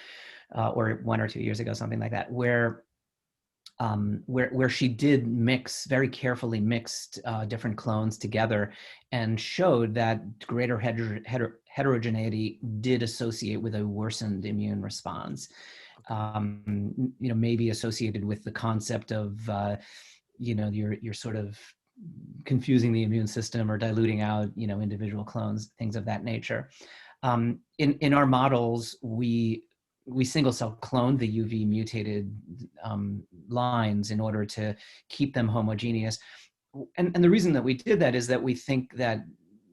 or 1 or 2 years ago, something like that, where she did very carefully mixed different clones together and showed that greater heterogeneity did associate with a worsened immune response. Maybe associated with the concept of, you're sort of confusing the immune system or diluting out, individual clones, things of that nature. In our models, we single cell cloned the UV mutated lines in order to keep them homogeneous. And the reason that we did that is that we think that,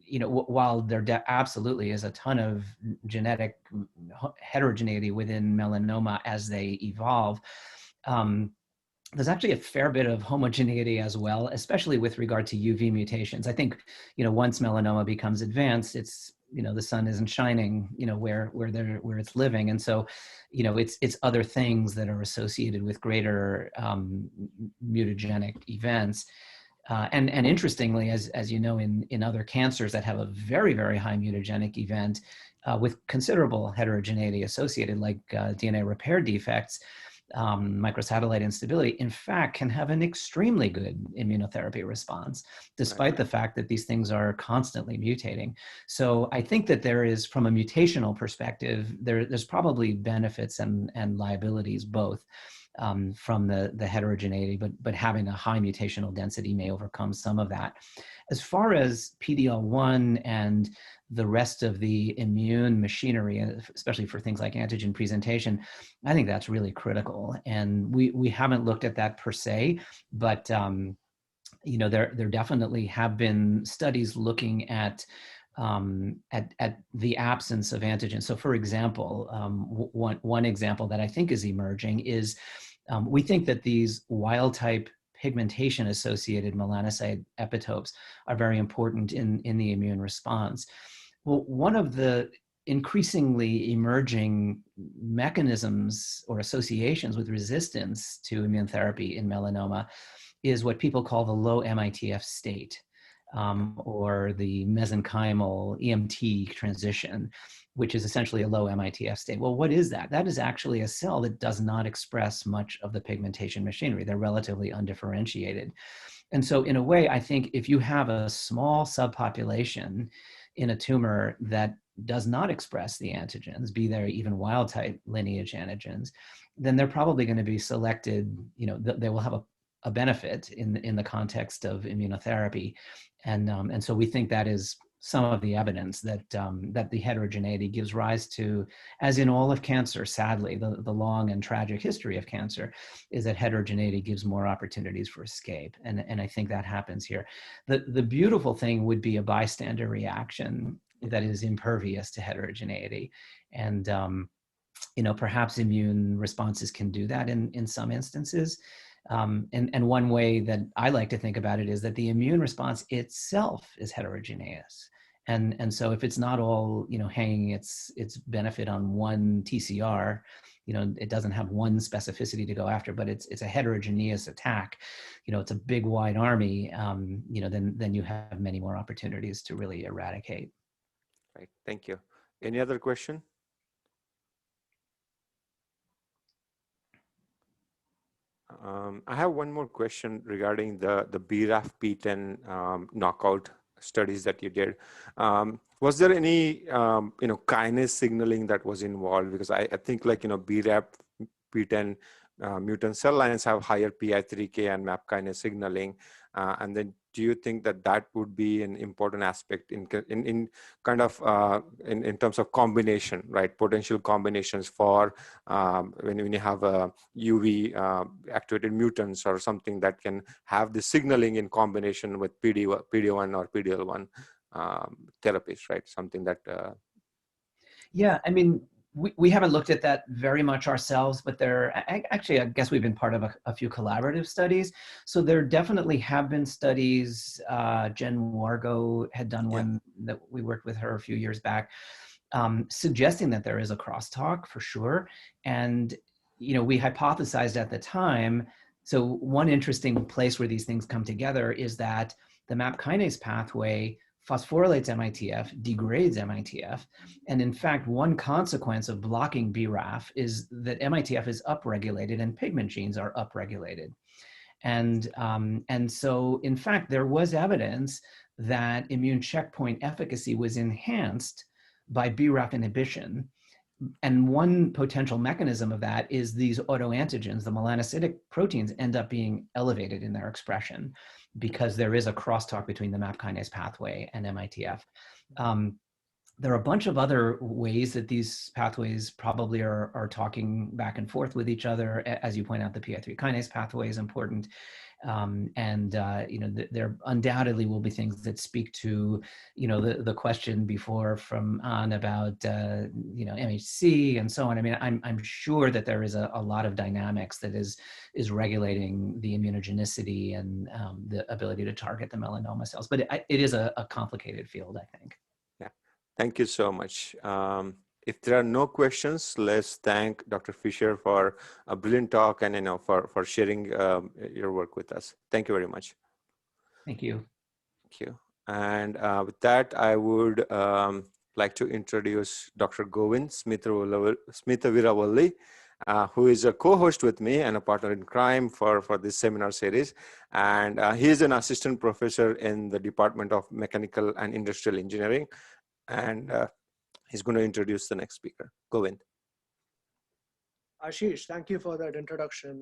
while there absolutely is a ton of genetic heterogeneity within melanoma as they evolve, there's actually a fair bit of homogeneity as well, especially with regard to UV mutations. I think, once melanoma becomes advanced, it's, the sun isn't shining, where it's living. And so, it's other things that are associated with greater mutagenic events. And interestingly, as you know, in other cancers that have a very, very high mutagenic event with considerable heterogeneity associated, like DNA repair defects, microsatellite instability, in fact, can have an extremely good immunotherapy response, despite the fact that these things are constantly mutating. So I think that there is, from a mutational perspective, there's probably benefits and liabilities both from the heterogeneity, but having a high mutational density may overcome some of that. As far as PD-L1 and the rest of the immune machinery, especially for things like antigen presentation, I think that's really critical. And we haven't looked at that per se, but there definitely have been studies looking at the absence of antigen. So for example, one example that I think is emerging is we think that these wild type pigmentation associated melanocyte epitopes are very important in the immune response. Well, one of the increasingly emerging mechanisms or associations with resistance to immune therapy in melanoma is what people call the low MITF state, or the mesenchymal EMT transition, which is essentially a low MITF state. Well, what is that? That is actually a cell that does not express much of the pigmentation machinery. They're relatively undifferentiated. And so in a way, I think if you have a small subpopulation in a tumor that does not express the antigens, be there even wild type lineage antigens, then they're probably going to be selected, they will have a benefit in the context of immunotherapy. And so we think that is some of the evidence that that the heterogeneity gives rise to, as in all of cancer, sadly, the long and tragic history of cancer, is that heterogeneity gives more opportunities for escape. And I think that happens here. The beautiful thing would be a bystander reaction that is impervious to heterogeneity. And perhaps immune responses can do that in some instances. And one way that I like to think about it is that the immune response itself is heterogeneous. And so if it's not all, hanging its benefit on one TCR, it doesn't have one specificity to go after, but it's a heterogeneous attack, it's a big wide army, then you have many more opportunities to really eradicate. Right, thank you. Any other question? I have one more question regarding the BRAF PTEN knockout studies that you did. Was there any kinase signaling that was involved? Because I think BRAF PTEN mutant cell lines have higher PI3K and MAP kinase signaling, and then do you think that would be an important aspect in terms of combination, right? Potential combinations for when you have a UV activated mutants or something that can have the signaling in combination with PD1 or PDL1 therapies, right? Something that. Yeah, I mean, we haven't looked at that very much ourselves, but actually, I guess we've been part of a few collaborative studies. So there definitely have been studies. Jen Wargo had done one that we worked with her a few years back, suggesting that there is a crosstalk for sure. And, we hypothesized at the time. So one interesting place where these things come together is that the MAP kinase pathway phosphorylates MITF, degrades MITF. And in fact, one consequence of blocking BRAF is that MITF is upregulated and pigment genes are upregulated. And so, in fact, there was evidence that immune checkpoint efficacy was enhanced by BRAF inhibition. And one potential mechanism of that is these autoantigens, the melanocytic proteins, end up being elevated in their expression because there is a crosstalk between the MAP kinase pathway and MITF. There are a bunch of other ways that these pathways probably are talking back and forth with each other. As you point out, the PI3 kinase pathway is important. There undoubtedly will be things that speak to, the question before from Anne about, MHC and so on. I mean, I'm sure that there is a lot of dynamics that is regulating the immunogenicity and the ability to target the melanoma cells. But it is a complicated field, I think. Yeah, thank you so much. If there are no questions, let's thank Dr. Fisher for a brilliant talk and for sharing your work with us. Thank you very much. Thank you. Thank you. And with that, I would like to introduce Dr. Govind Srimathveeravalli, who is a co-host with me and a partner in crime for this seminar series. And he is an assistant professor in the Department of Mechanical and Industrial Engineering. And he's going to introduce the next speaker, Govind. Ashish, thank you for that introduction.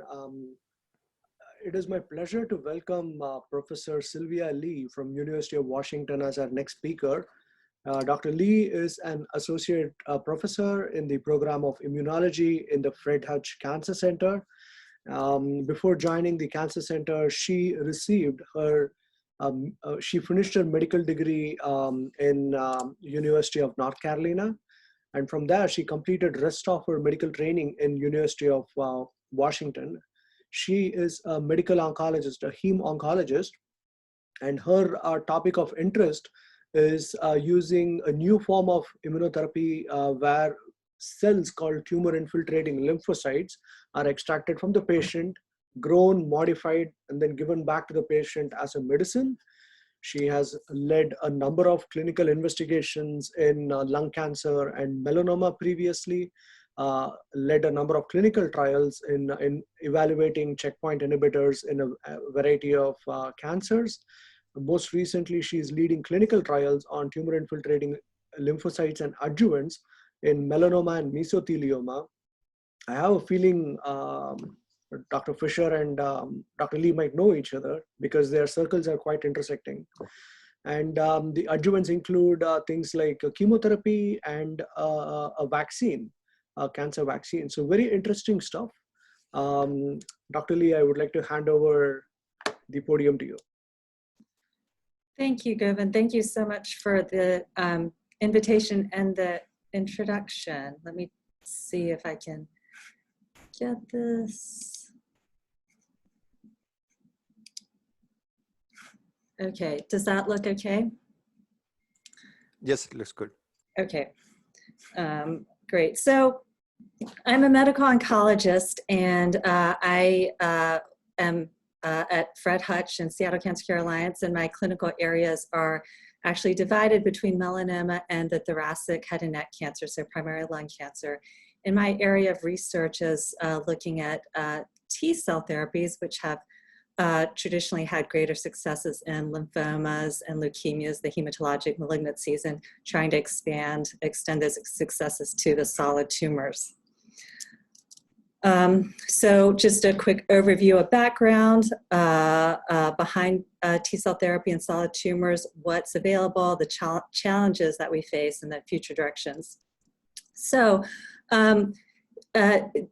It is my pleasure to welcome Professor Sylvia Lee from University of Washington as our next speaker. Dr. Lee is an associate professor in the program of immunology in the Fred Hutch Cancer Center. Before joining the Cancer Center, she received her she finished her medical degree in University of North Carolina. And from there, she completed rest of her medical training in University of Washington. She is a medical oncologist, a heme oncologist. And her topic of interest is using a new form of immunotherapy where cells called tumor-infiltrating lymphocytes are extracted from the patient, grown, modified, and then given back to the patient as a medicine. She has led a number of clinical investigations in lung cancer and melanoma previously, led a number of clinical trials in evaluating checkpoint inhibitors in a variety of cancers. Most recently, she is leading clinical trials on tumor-infiltrating lymphocytes and adjuvants in melanoma and mesothelioma. I have a feeling Dr. Fisher and Dr. Lee might know each other because their circles are quite intersecting. And the adjuvants include things like chemotherapy and a vaccine, a cancer vaccine. So very interesting stuff. Dr. Lee, I would like to hand over the podium to you. Thank you, Govind. Thank you so much for the invitation and the introduction. Let me see if I can get this. Okay, does that look okay? Yes, it looks good. Okay, great. So I'm a medical oncologist, and I am at Fred Hutch and Seattle Cancer Care Alliance, and my clinical areas are actually divided between melanoma and the thoracic head and neck cancer, so primary lung cancer. And my area of research is looking at T-cell therapies, which have traditionally had greater successes in lymphomas and leukemias, the hematologic malignancies, and trying to extend those successes to the solid tumors. So just a quick overview of background behind T-cell therapy and solid tumors, what's available, the challenges that we face, and the future directions. So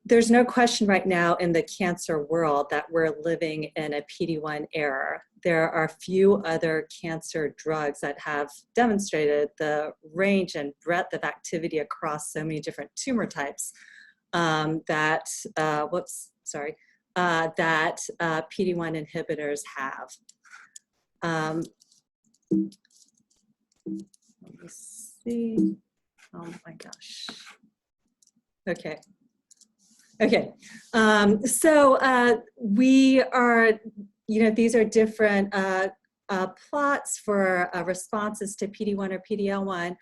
there's no question right now in the cancer world that we're living in a PD-1 era. There are few other cancer drugs that have demonstrated the range and breadth of activity across so many different tumor types that PD-1 inhibitors have. Let me see. Oh my gosh. Okay. Okay. So we are, these are different plots for responses to PD-1 or PD-L1,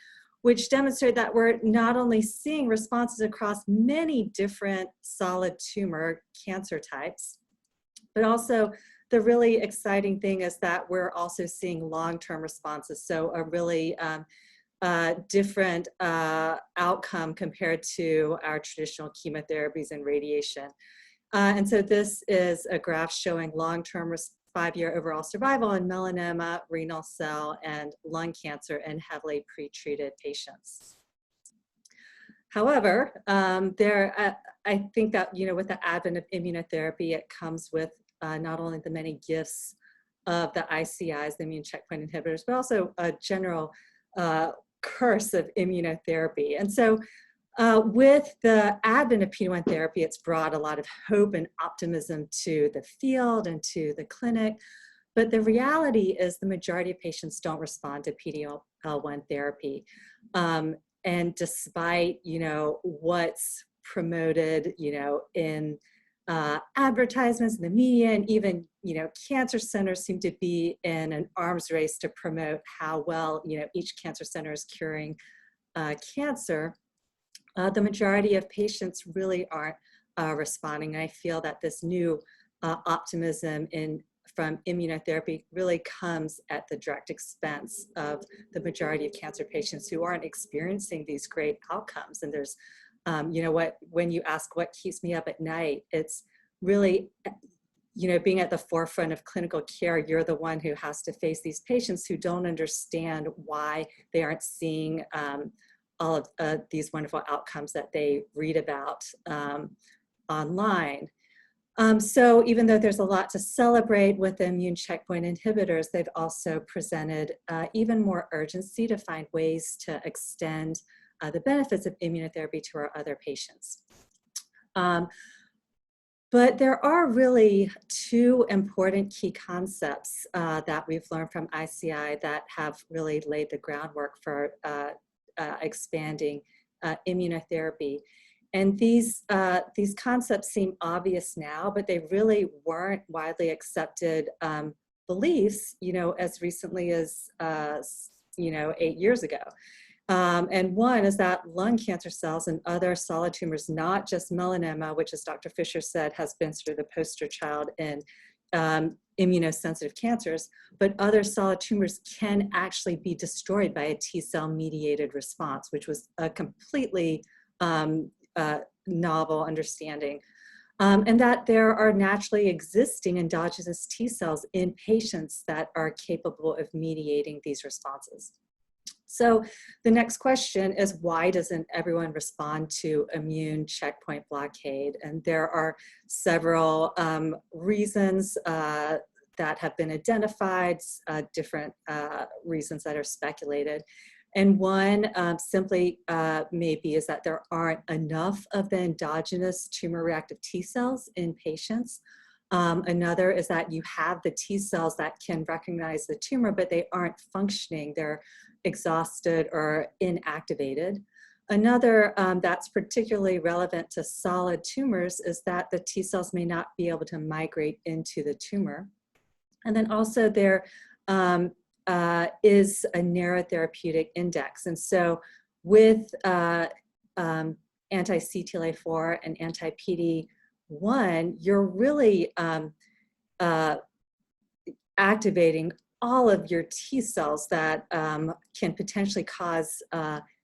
which demonstrate that we're not only seeing responses across many different solid tumor cancer types, but also the really exciting thing is that we're also seeing long-term responses. So a really different outcome compared to our traditional chemotherapies and radiation. And so this is a graph showing long-term 5-year overall survival in melanoma, renal cell, and lung cancer in heavily pretreated patients. However, I think that, with the advent of immunotherapy, it comes with not only the many gifts of the ICIs, the immune checkpoint inhibitors, but also a general curse of immunotherapy. And so with the advent of PD-1 therapy, it's brought a lot of hope and optimism to the field and to the clinic. But the reality is the majority of patients don't respond to PD-L1 therapy. And despite, what's promoted, in advertisements in the media, and even, cancer centers seem to be in an arms race to promote how well, each cancer center is curing cancer. The majority of patients really aren't responding. I feel that this new optimism from immunotherapy really comes at the direct expense of the majority of cancer patients who aren't experiencing these great outcomes. And there's, when you ask what keeps me up at night, it's really, being at the forefront of clinical care. You're the one who has to face these patients who don't understand why they aren't seeing all of these wonderful outcomes that they read about online. So even though there's a lot to celebrate with the immune checkpoint inhibitors, they've also presented even more urgency to find ways to extend the benefits of immunotherapy to our other patients. But there are really two important key concepts that we've learned from ICI that have really laid the groundwork for expanding immunotherapy. And these concepts seem obvious now, but they really weren't widely accepted beliefs, as recently as, 8 years ago. And one is that lung cancer cells and other solid tumors, not just melanoma, which, as Dr. Fisher said, has been sort of the poster child in immunosensitive cancers, but other solid tumors can actually be destroyed by a T-cell mediated response, which was a completely novel understanding. And that there are naturally existing endogenous T cells in patients that are capable of mediating these responses. So the next question is, why doesn't everyone respond to immune checkpoint blockade? And there are several reasons that have been identified, different reasons that are speculated. And one simply maybe is that there aren't enough of the endogenous tumor reactive T cells in patients. Another is that you have the T cells that can recognize the tumor, but they aren't functioning. They're exhausted or inactivated. Another that's particularly relevant to solid tumors is that the T cells may not be able to migrate into the tumor. And then also there is a narrow therapeutic index. And so with anti-CTLA-4 and anti-PD-1, you're really activating all of your T cells that can potentially cause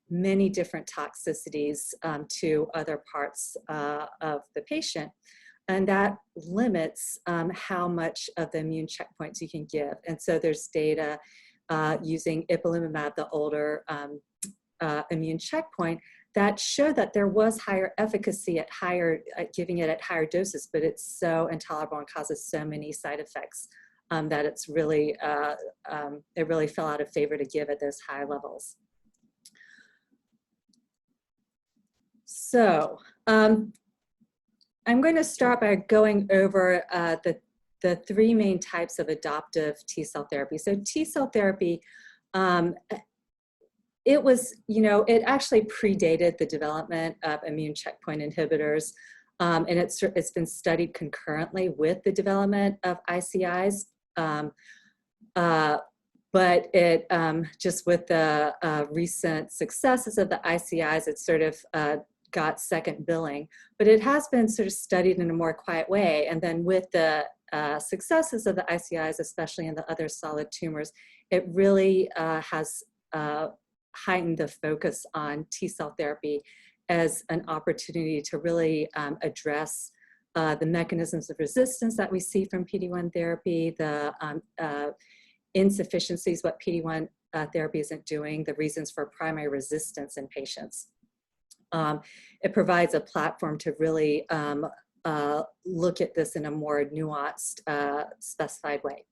many different toxicities to other parts of the patient. And that limits how much of the immune checkpoints you can give. And so there's data using ipilimumab, the older immune checkpoint, that showed that there was higher efficacy at giving it at higher doses, but it's so intolerable and causes so many side effects that it's really, it really fell out of favor to give at those high levels. So, I'm going to start by going over the three main types of adoptive T-cell therapy. So T-cell therapy, it was, it actually predated the development of immune checkpoint inhibitors, and it's been studied concurrently with the development of ICIs. But it, just with the recent successes of the ICIs, it sort of got second billing, but it has been sort of studied in a more quiet way. And then with the successes of the ICIs, especially in the other solid tumors, it really has heightened the focus on T-cell therapy as an opportunity to really address the mechanisms of resistance that we see from PD-1 therapy, the insufficiencies, what PD-1 therapy isn't doing, the reasons for primary resistance in patients. It provides a platform to really look at this in a more nuanced, specified way.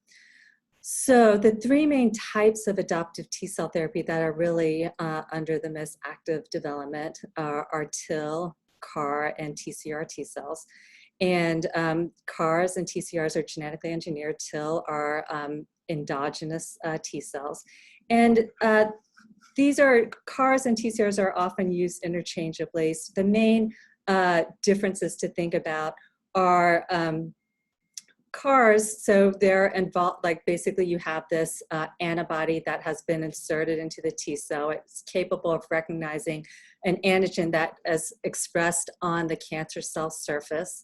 So the three main types of adoptive T-cell therapy that are really under the most active development are TIL, CAR, and TCR T-cells. And CARs and TCRs are genetically engineered. TIL are endogenous T-cells. And these are, CARs and TCRs are often used interchangeably. So the main differences to think about are CARs, so they're involved, like basically you have this antibody that has been inserted into the T cell. It's capable of recognizing an antigen that is expressed on the cancer cell surface.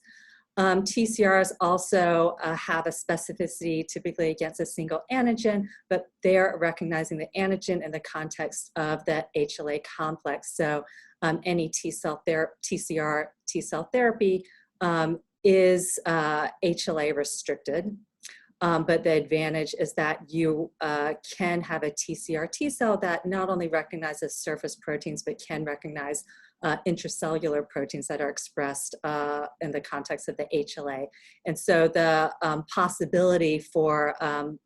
TCRs also have a specificity typically against a single antigen, but they're recognizing the antigen in the context of the HLA complex. So any TCR T-cell therapy is HLA restricted, but the advantage is that you can have a TCR T-cell that not only recognizes surface proteins, but can recognize intracellular proteins that are expressed in the context of the HLA. And so the possibility for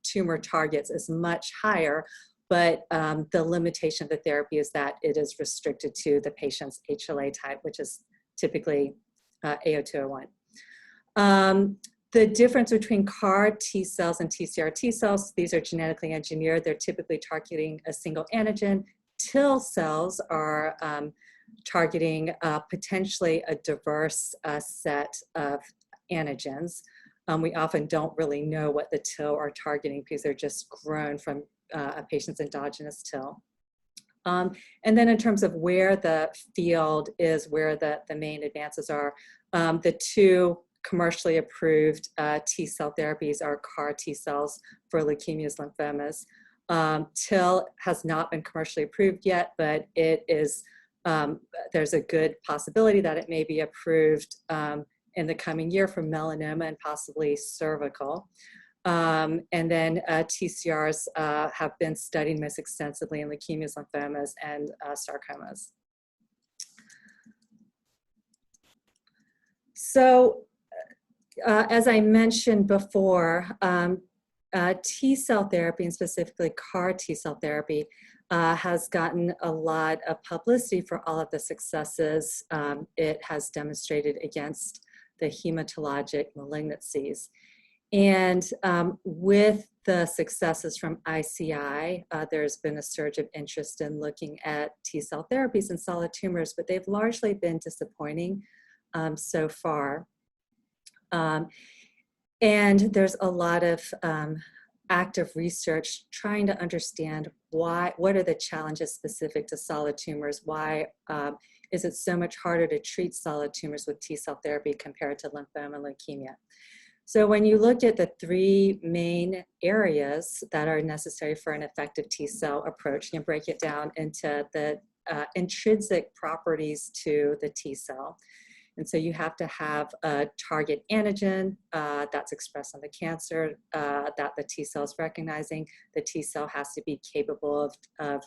tumor targets is much higher, but the limitation of the therapy is that it is restricted to the patient's HLA type, which is typically A0201. The difference between CAR T cells and TCR T cells, these are genetically engineered. They're typically targeting a single antigen. TIL cells are targeting potentially a diverse set of antigens. We often don't really know what the TIL are targeting because they're just grown from a patient's endogenous TIL. And then in terms of where the field is, where the main advances are, the two commercially approved T cell therapies are CAR T cells for leukemias, lymphomas. TIL has not been commercially approved yet, but it is, there's a good possibility that it may be approved in the coming year for melanoma and possibly cervical. And then TCRs have been studied most extensively in leukemias, lymphomas, and sarcomas. So, as I mentioned before, T cell therapy, and specifically CAR T cell therapy, has gotten a lot of publicity for all of the successes it has demonstrated against the hematologic malignancies. And with the successes from ICI, there's been a surge of interest in looking at T cell therapies in solid tumors, but they've largely been disappointing so far. And there's a lot of active research trying to understand what are the challenges specific to solid tumors? Why is it so much harder to treat solid tumors with T cell therapy compared to lymphoma and leukemia? So when you look at the three main areas that are necessary for an effective T cell approach, you can break it down into the intrinsic properties to the T cell. And so you have to have a target antigen that's expressed on the cancer that the T cell is recognizing. The T cell has to be capable of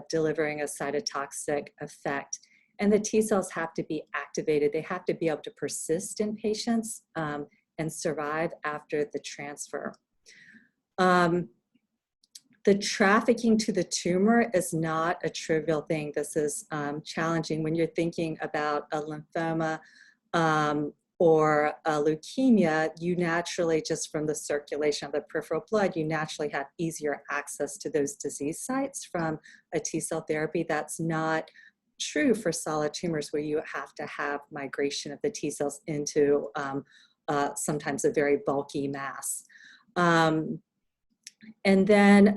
delivering a cytotoxic effect. And the T cells have to be activated. They have to be able to persist in patients and survive after the transfer. The trafficking to the tumor is not a trivial thing. This is challenging when you're thinking about a lymphoma or a leukemia. You naturally, just from the circulation of the peripheral blood, you naturally have easier access to those disease sites from a T cell therapy. That's not true for solid tumors, where you have to have migration of the T cells into sometimes a very bulky mass. And then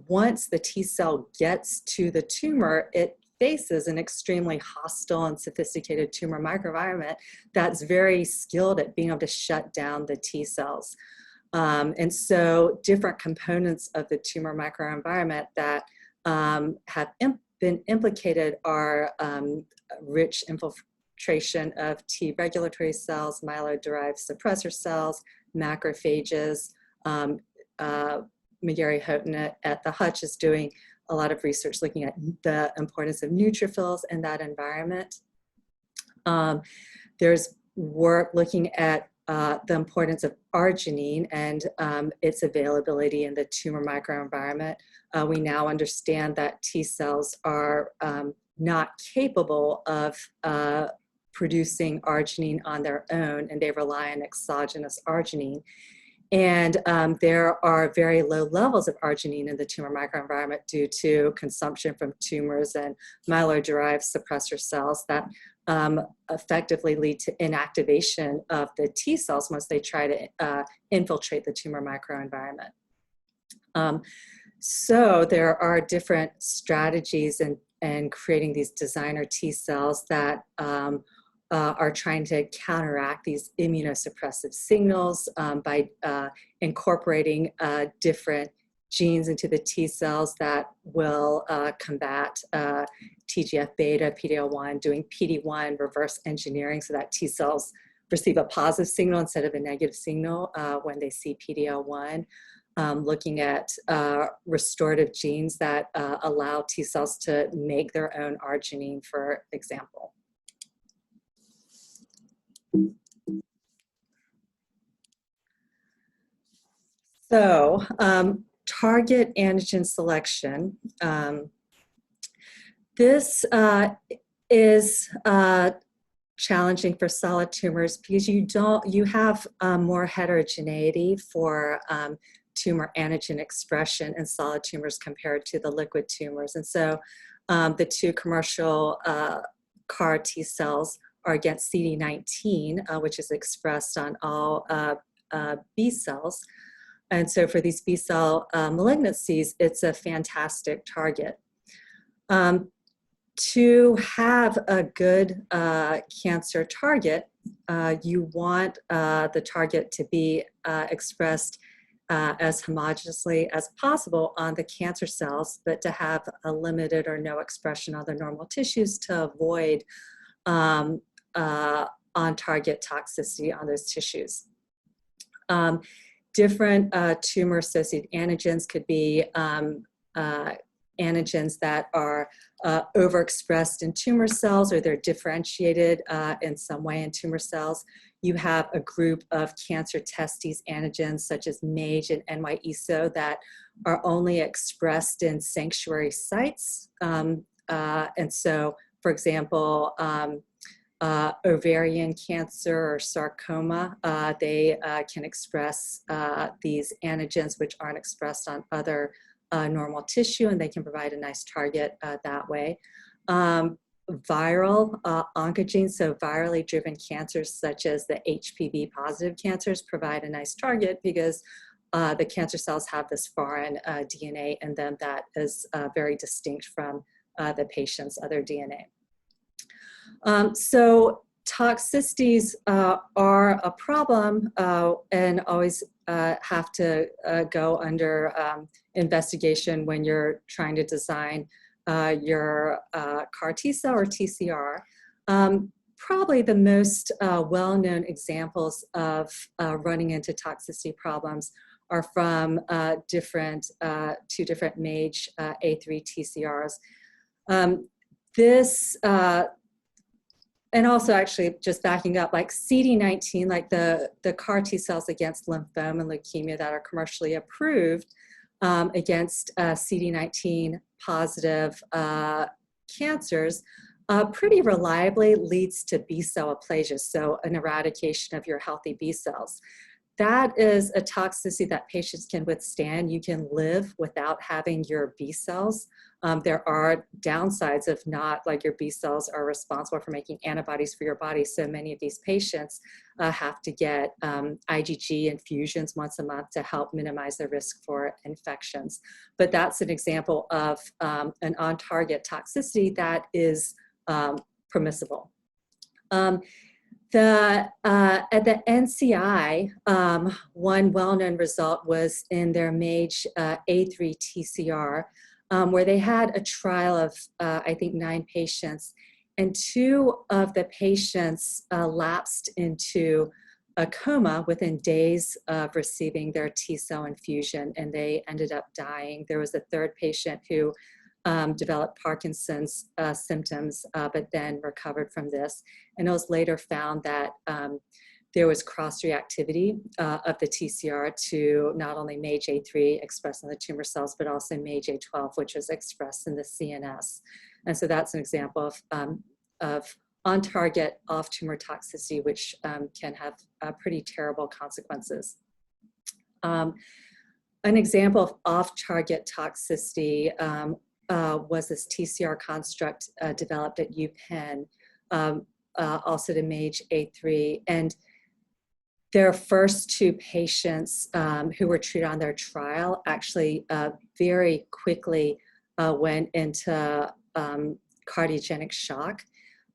once the T cell gets to the tumor, it faces an extremely hostile and sophisticated tumor microenvironment that's very skilled at being able to shut down the T cells. And so different components of the tumor microenvironment that have been implicated are rich infiltration of T regulatory cells, myeloid-derived suppressor cells, macrophages. Magari Houghton at the Hutch is doing a lot of research looking at the importance of neutrophils in that environment. There's work looking at the importance of arginine and its availability in the tumor microenvironment. We now understand that T cells are not capable of producing arginine on their own, and they rely on exogenous arginine. And there are very low levels of arginine in the tumor microenvironment due to consumption from tumors and myeloid-derived suppressor cells that effectively lead to inactivation of the T cells once they try to infiltrate the tumor microenvironment. So there are different strategies in creating these designer T cells that are trying to counteract these immunosuppressive signals by incorporating different genes into the T cells that will combat TGF-beta, PD-L1, doing PD-1 reverse engineering so that T cells receive a positive signal instead of a negative signal when they see PD-L1. Looking at restorative genes that allow T cells to make their own arginine, for example. So, target antigen selection. This is challenging for solid tumors because you have more heterogeneity for tumor antigen expression in solid tumors compared to the liquid tumors. And so the two commercial CAR T cells are against CD19, which is expressed on all B cells. And so for these B cell malignancies, it's a fantastic target. To have a good cancer target, you want the target to be expressed as homogeneously as possible on the cancer cells, but to have a limited or no expression on the normal tissues to avoid on-target toxicity on those tissues. Different tumor-associated antigens could be antigens that are overexpressed in tumor cells, or they're differentiated in some way in tumor cells. You have a group of cancer testis antigens such as MAGE and NY-ESO that are only expressed in sanctuary sites. And so, for example, ovarian cancer or sarcoma, they can express these antigens which aren't expressed on other normal tissue, and they can provide a nice target that way. Viral oncogenes, so virally driven cancers such as the HPV positive cancers, provide a nice target because the cancer cells have this foreign DNA in them that is very distinct from the patient's other DNA. So toxicities are a problem and always have to go under investigation when you're trying to design your CAR T cell or TCR. Probably the most well-known examples of running into toxicity problems are from two different MAGE A3 TCRs. And also actually just backing up, like CD19, like the CAR T cells against lymphoma and leukemia that are commercially approved against CD19 positive cancers, pretty reliably leads to B cell aplasia, so an eradication of your healthy B cells. That is a toxicity that patients can withstand. You can live without having your B cells. There are downsides of not, like your B cells are responsible for making antibodies for your body. So many of these patients have to get IgG infusions once a month to help minimize the risk for infections. But that's an example of an on-target toxicity that is permissible. At the NCI, one well-known result was in their MAGE A3 TCR, where they had a trial of, I think, 9 patients, and 2 of the patients lapsed into a coma within days of receiving their T-cell infusion, and they ended up dying. There was a 3rd patient who developed Parkinson's symptoms, but then recovered from this. And it was later found that there was cross-reactivity of the TCR to not only MAGE A3 expressed in the tumor cells, but also MAGE A12, which was expressed in the CNS. And so that's an example of on-target off-tumor toxicity, which can have pretty terrible consequences. An example of off-target toxicity was this TCR construct developed at UPenn, also to MAGE A3. And their first 2 patients who were treated on their trial actually very quickly went into cardiogenic shock.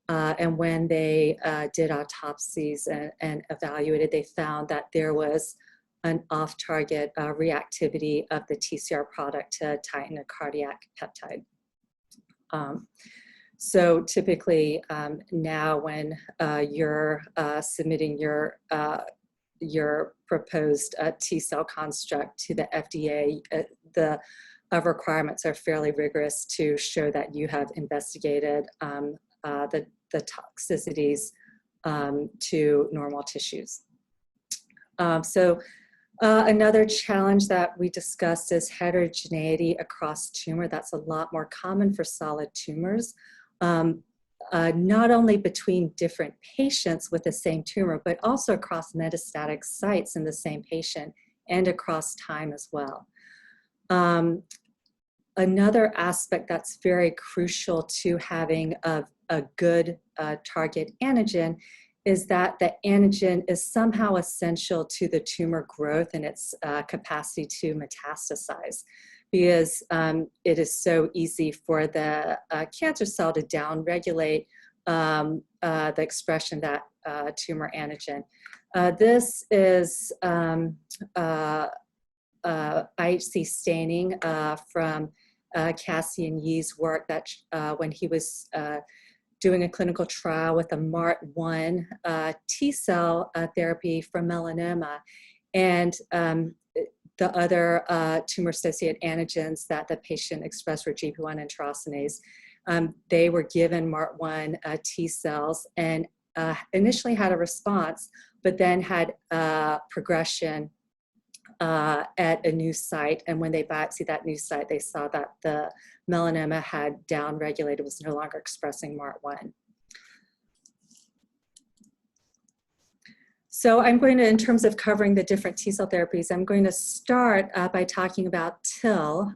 And when they did autopsies and evaluated, they found that there was an off-target reactivity of the TCR product to titin a cardiac peptide. So typically now when you're submitting your proposed T-cell construct to the FDA, the requirements are fairly rigorous to show that you have investigated the toxicities to normal tissues. Another challenge that we discussed is heterogeneity across tumor. That's a lot more common for solid tumors, not only between different patients with the same tumor, but also across metastatic sites in the same patient and across time as well. Another aspect that's very crucial to having a good target antigen is that the antigen is somehow essential to the tumor growth and its capacity to metastasize, because it is so easy for the cancer cell to downregulate the expression of that tumor antigen. This is IHC staining from Cassian Yee's work that when he was doing a clinical trial with a MART1 T cell therapy for melanoma, and the other tumor-associated antigens that the patient expressed were GP1 and tyrosinase. They were given MART1 T cells and initially had a response, but then had progression at a new site. And when they biopsied that new site, they saw that the melanoma had downregulated, was no longer expressing MART1. So I'm going to, in terms of covering the different T cell therapies, I'm going to start by talking about TIL,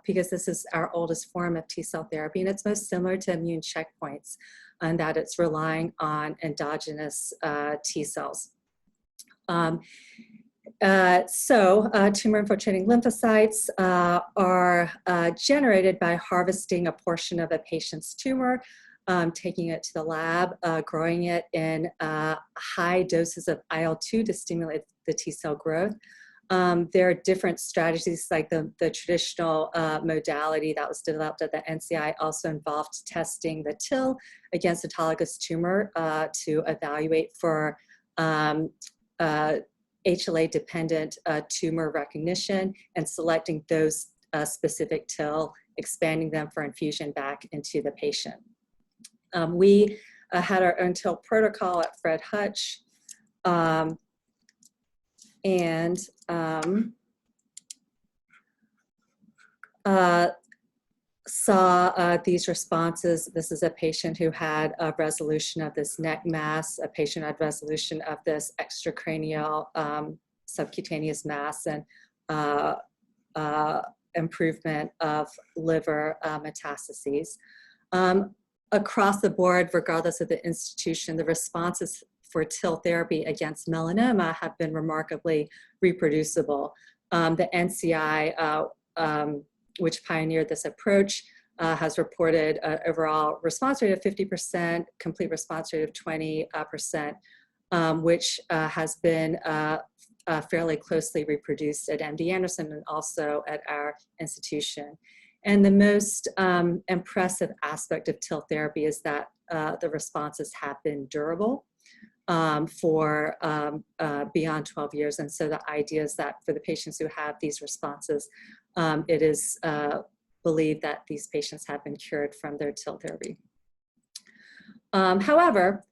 because this is our oldest form of T cell therapy, and it's most similar to immune checkpoints, and that it's relying on endogenous T cells. Tumor-infiltrating lymphocytes are generated by harvesting a portion of a patient's tumor, taking it to the lab, growing it in high doses of IL-2 to stimulate the T cell growth. There are different strategies, like the traditional modality that was developed at the NCI also involved testing the TIL against autologous tumor to evaluate for HLA-dependent tumor recognition and selecting those specific TIL, expanding them for infusion back into the patient. We had our own TIL protocol at Fred Hutch, and saw these responses. This is a patient who had a resolution of this neck mass, a patient had resolution of this extracranial subcutaneous mass, and improvement of liver metastases. Across the board, regardless of the institution, the responses for TIL therapy against melanoma have been remarkably reproducible. The NCI, which pioneered this approach, has reported an overall response rate of 50%, complete response rate of 20%, which has been fairly closely reproduced at MD Anderson and also at our institution. And the most impressive aspect of TIL therapy is that the responses have been durable for beyond 12 years. And so the idea is that for the patients who have these responses, it is believed that these patients have been cured from their TIL therapy. However,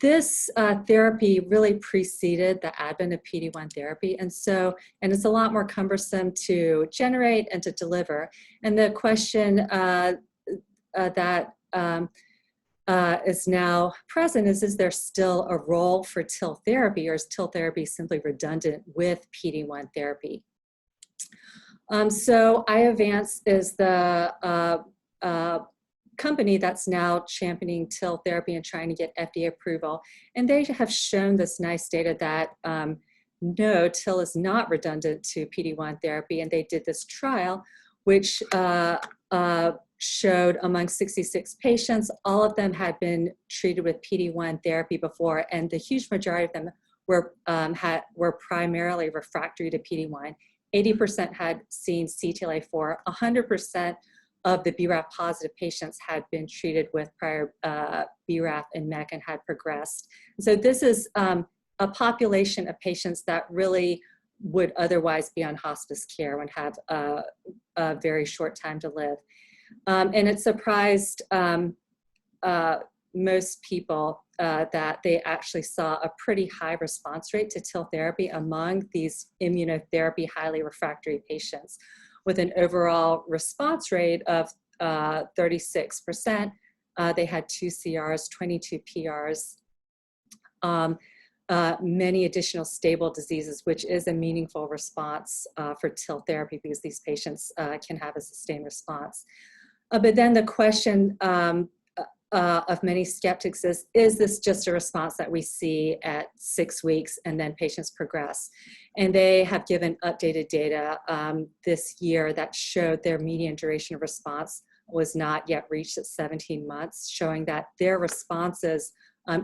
this therapy really preceded the advent of PD-1 therapy, and it's a lot more cumbersome to generate and to deliver. And the question that is now present is there still a role for TIL therapy, or is TIL therapy simply redundant with PD-1 therapy? So Iovance is the company that's now championing TIL therapy and trying to get FDA approval. And they have shown this nice data that no, TIL is not redundant to PD-1 therapy. And they did this trial, which showed among 66 patients, all of them had been treated with PD-1 therapy before, and the huge majority of them were primarily refractory to PD-1. 80% had seen CTLA-4, 100% of the BRAF positive patients had been treated with prior BRAF and MEK and had progressed. So this is a population of patients that really would otherwise be on hospice care and have a very short time to live. And it surprised most people that they actually saw a pretty high response rate to TIL therapy among these immunotherapy highly refractory patients, with an overall response rate of 36%. They had 2 CRs, 22 PRs, many additional stable diseases, which is a meaningful response for TIL therapy because these patients can have a sustained response. But then the question of many skeptics is this just a response that we see at 6 weeks and then patients progress? And they have given updated data this year that showed their median duration of response was not yet reached at 17 months, showing that their responses,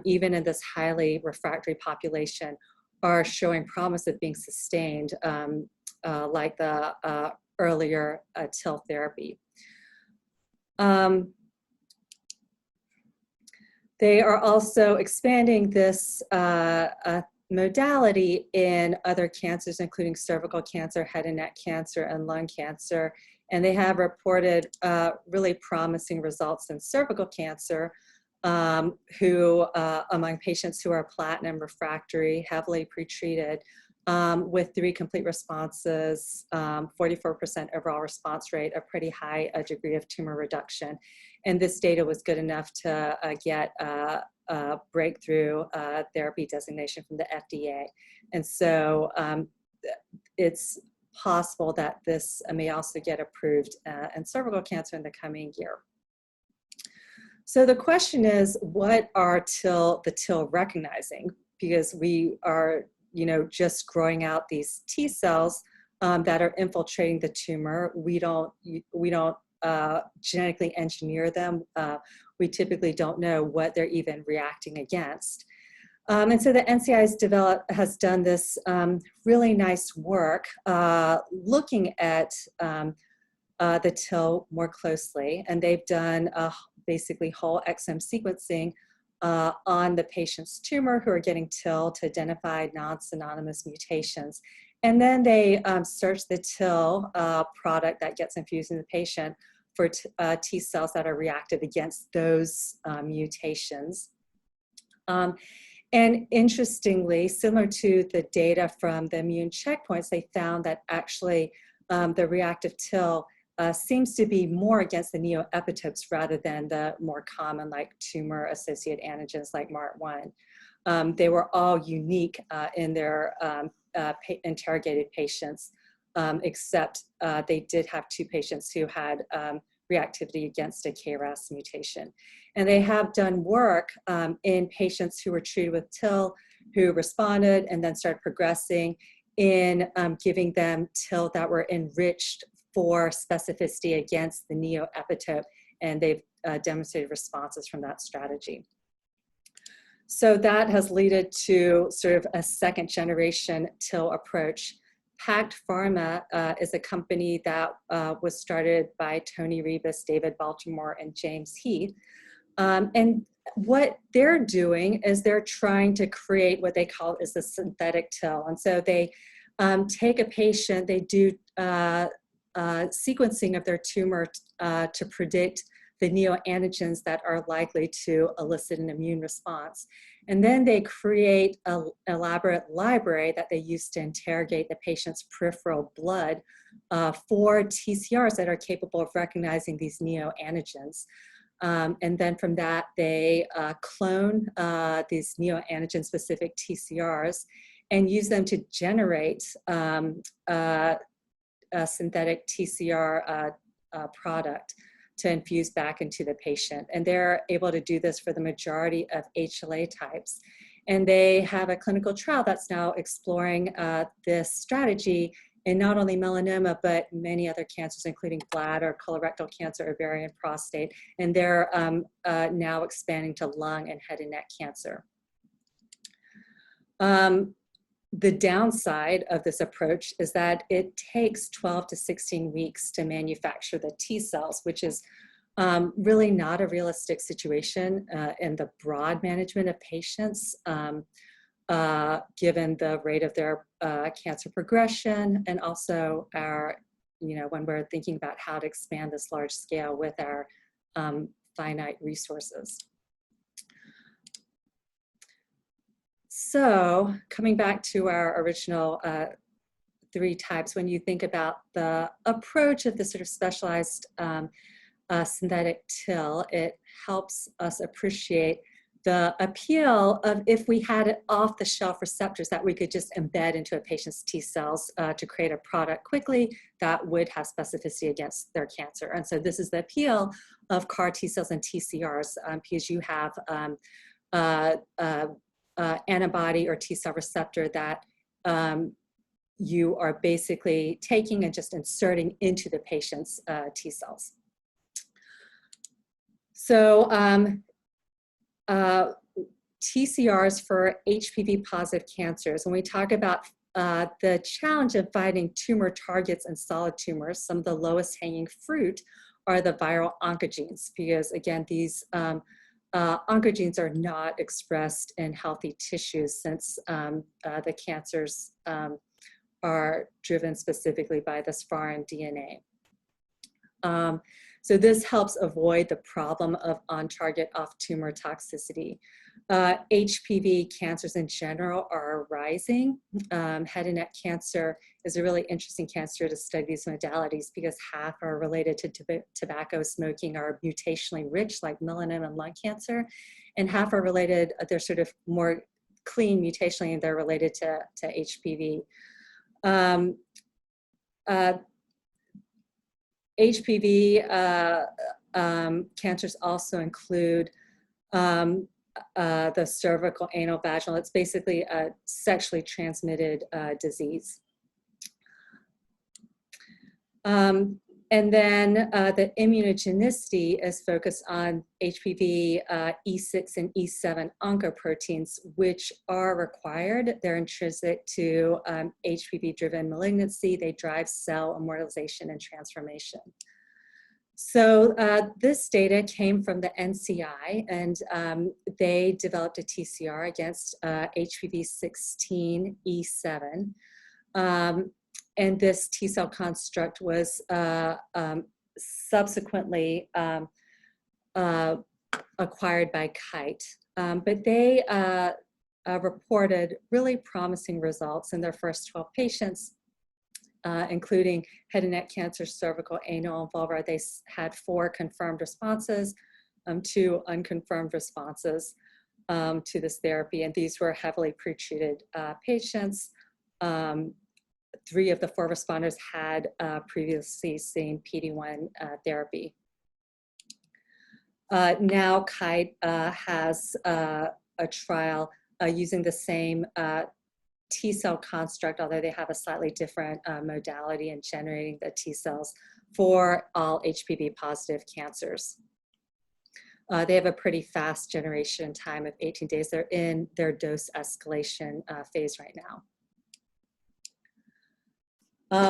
even in this highly refractory population, are showing promise of being sustained, like the earlier TIL therapy. They are also expanding this modality in other cancers, including cervical cancer, head and neck cancer, and lung cancer. And they have reported really promising results in cervical cancer, among patients who are platinum refractory, heavily pretreated, with 3 complete responses, 44% overall response rate, a pretty high degree of tumor reduction. And this data was good enough to get a breakthrough therapy designation from the FDA. And so it's possible that this may also get approved in cervical cancer in the coming year. So the question is, what are the TIL recognizing? Because we are, just growing out these T cells that are infiltrating the tumor. We don't genetically engineer them. We typically don't know what they're even reacting against. And so the NCI has done this really nice work looking at the TIL more closely, and they've done basically whole exome sequencing on the patient's tumor who are getting TIL to identify non-synonymous mutations. And then they search the TIL product that gets infused in the patient for T cells that are reactive against those mutations. And interestingly, similar to the data from the immune checkpoints, they found that actually the reactive TIL seems to be more against the neoepitopes rather than the more common like tumor-associated antigens like MART1. They were all unique in their interrogated patients, except they did have 2 patients who had reactivity against a KRAS mutation. And they have done work in patients who were treated with TIL, who responded and then started progressing, in giving them TIL that were enriched for specificity against the neoepitope, and they've demonstrated responses from that strategy. So that has led to sort of a 2nd generation TIL approach. Pact Pharma is a company that was started by Tony Rebus, David Baltimore, and James Heath. And what they're doing is they're trying to create what they call is a synthetic TIL. And so they take a patient, they do sequencing of their tumor to predict the neoantigens that are likely to elicit an immune response. And then they create an elaborate library that they use to interrogate the patient's peripheral blood for TCRs that are capable of recognizing these neoantigens. And then from that, they clone these neoantigen-specific TCRs and use them to generate a synthetic TCR product to infuse back into the patient. And they're able to do this for the majority of HLA types. And they have a clinical trial that's now exploring this strategy in not only melanoma, but many other cancers, including bladder, colorectal cancer, ovarian, prostate. And they're now expanding to lung and head and neck cancer. The downside of this approach is that it takes 12 to 16 weeks to manufacture the T cells, which is really not a realistic situation in the broad management of patients, given the rate of their cancer progression, and also our, when we're thinking about how to expand this large scale with our finite resources. So coming back to our original 3 types, when you think about the approach of the sort of specialized synthetic TIL, it helps us appreciate the appeal of if we had off-the-shelf receptors that we could just embed into a patient's T cells to create a product quickly that would have specificity against their cancer. And so this is the appeal of CAR T cells and TCRs, because you have antibody or T cell receptor that you are basically taking and just inserting into the patient's T cells. So TCRs for HPV positive cancers. When we talk about the challenge of finding tumor targets in solid tumors, some of the lowest hanging fruit are the viral oncogenes, because again, these oncogenes are not expressed in healthy tissues, since the cancers are driven specifically by this foreign DNA. So this helps avoid the problem of on-target off-tumor toxicity. HPV cancers in general are rising. Head and neck cancer is a really interesting cancer to study these modalities, because half are related to tobacco smoking, are mutationally rich, like melanoma and lung cancer, and half are related, they're sort of more clean mutationally, and they're related to HPV. HPV cancers also include the cervical, anal, vaginal. It's basically a sexually transmitted disease. And then the immunogenicity is focused on HPV E6 and E7 oncoproteins, which are required. They're intrinsic to HPV-driven malignancy. They drive cell immortalization and transformation. So this data came from the NCI, and they developed a TCR against HPV-16 E7. And this T-cell construct was subsequently acquired by Kite. But they reported really promising results in their first 12 patients, including head and neck cancer, cervical, anal, and vulvar. They had 4 confirmed responses, 2 unconfirmed responses to this therapy. And these were heavily pretreated patients. 3 of the 4 responders had previously seen PD-1 therapy. Now Kite has a trial using the same T-cell construct, although they have a slightly different modality in generating the T-cells for all HPV positive cancers. They have a pretty fast generation time of 18 days. They're in their dose escalation phase right now.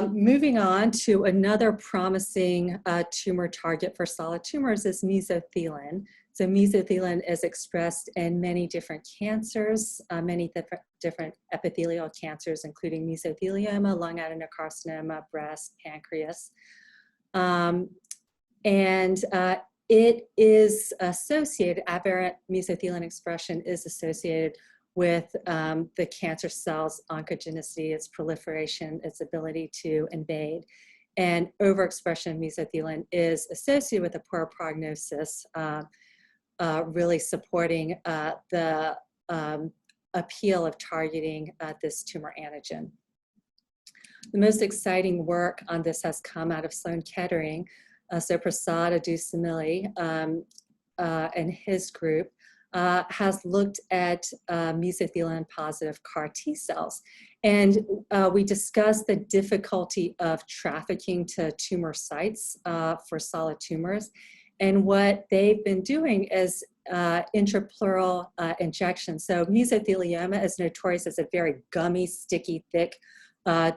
Moving on to another promising tumor target for solid tumors is mesothelin. So mesothelin is expressed in many different cancers, many different epithelial cancers, including mesothelioma, lung adenocarcinoma, breast, pancreas. It is associated, aberrant mesothelin expression is associated with the cancer cell's oncogenicity, its proliferation, its ability to invade. And overexpression of mesothelin is associated with a poor prognosis, really supporting the appeal of targeting this tumor antigen. The most exciting work on this has come out of Sloan Kettering. So Prasad Adusumilli and his group has looked at mesothelin positive CAR T cells. And we discussed the difficulty of trafficking to tumor sites for solid tumors. And what they've been doing is intrapleural injection. So mesothelioma is notorious as a very gummy, sticky, thick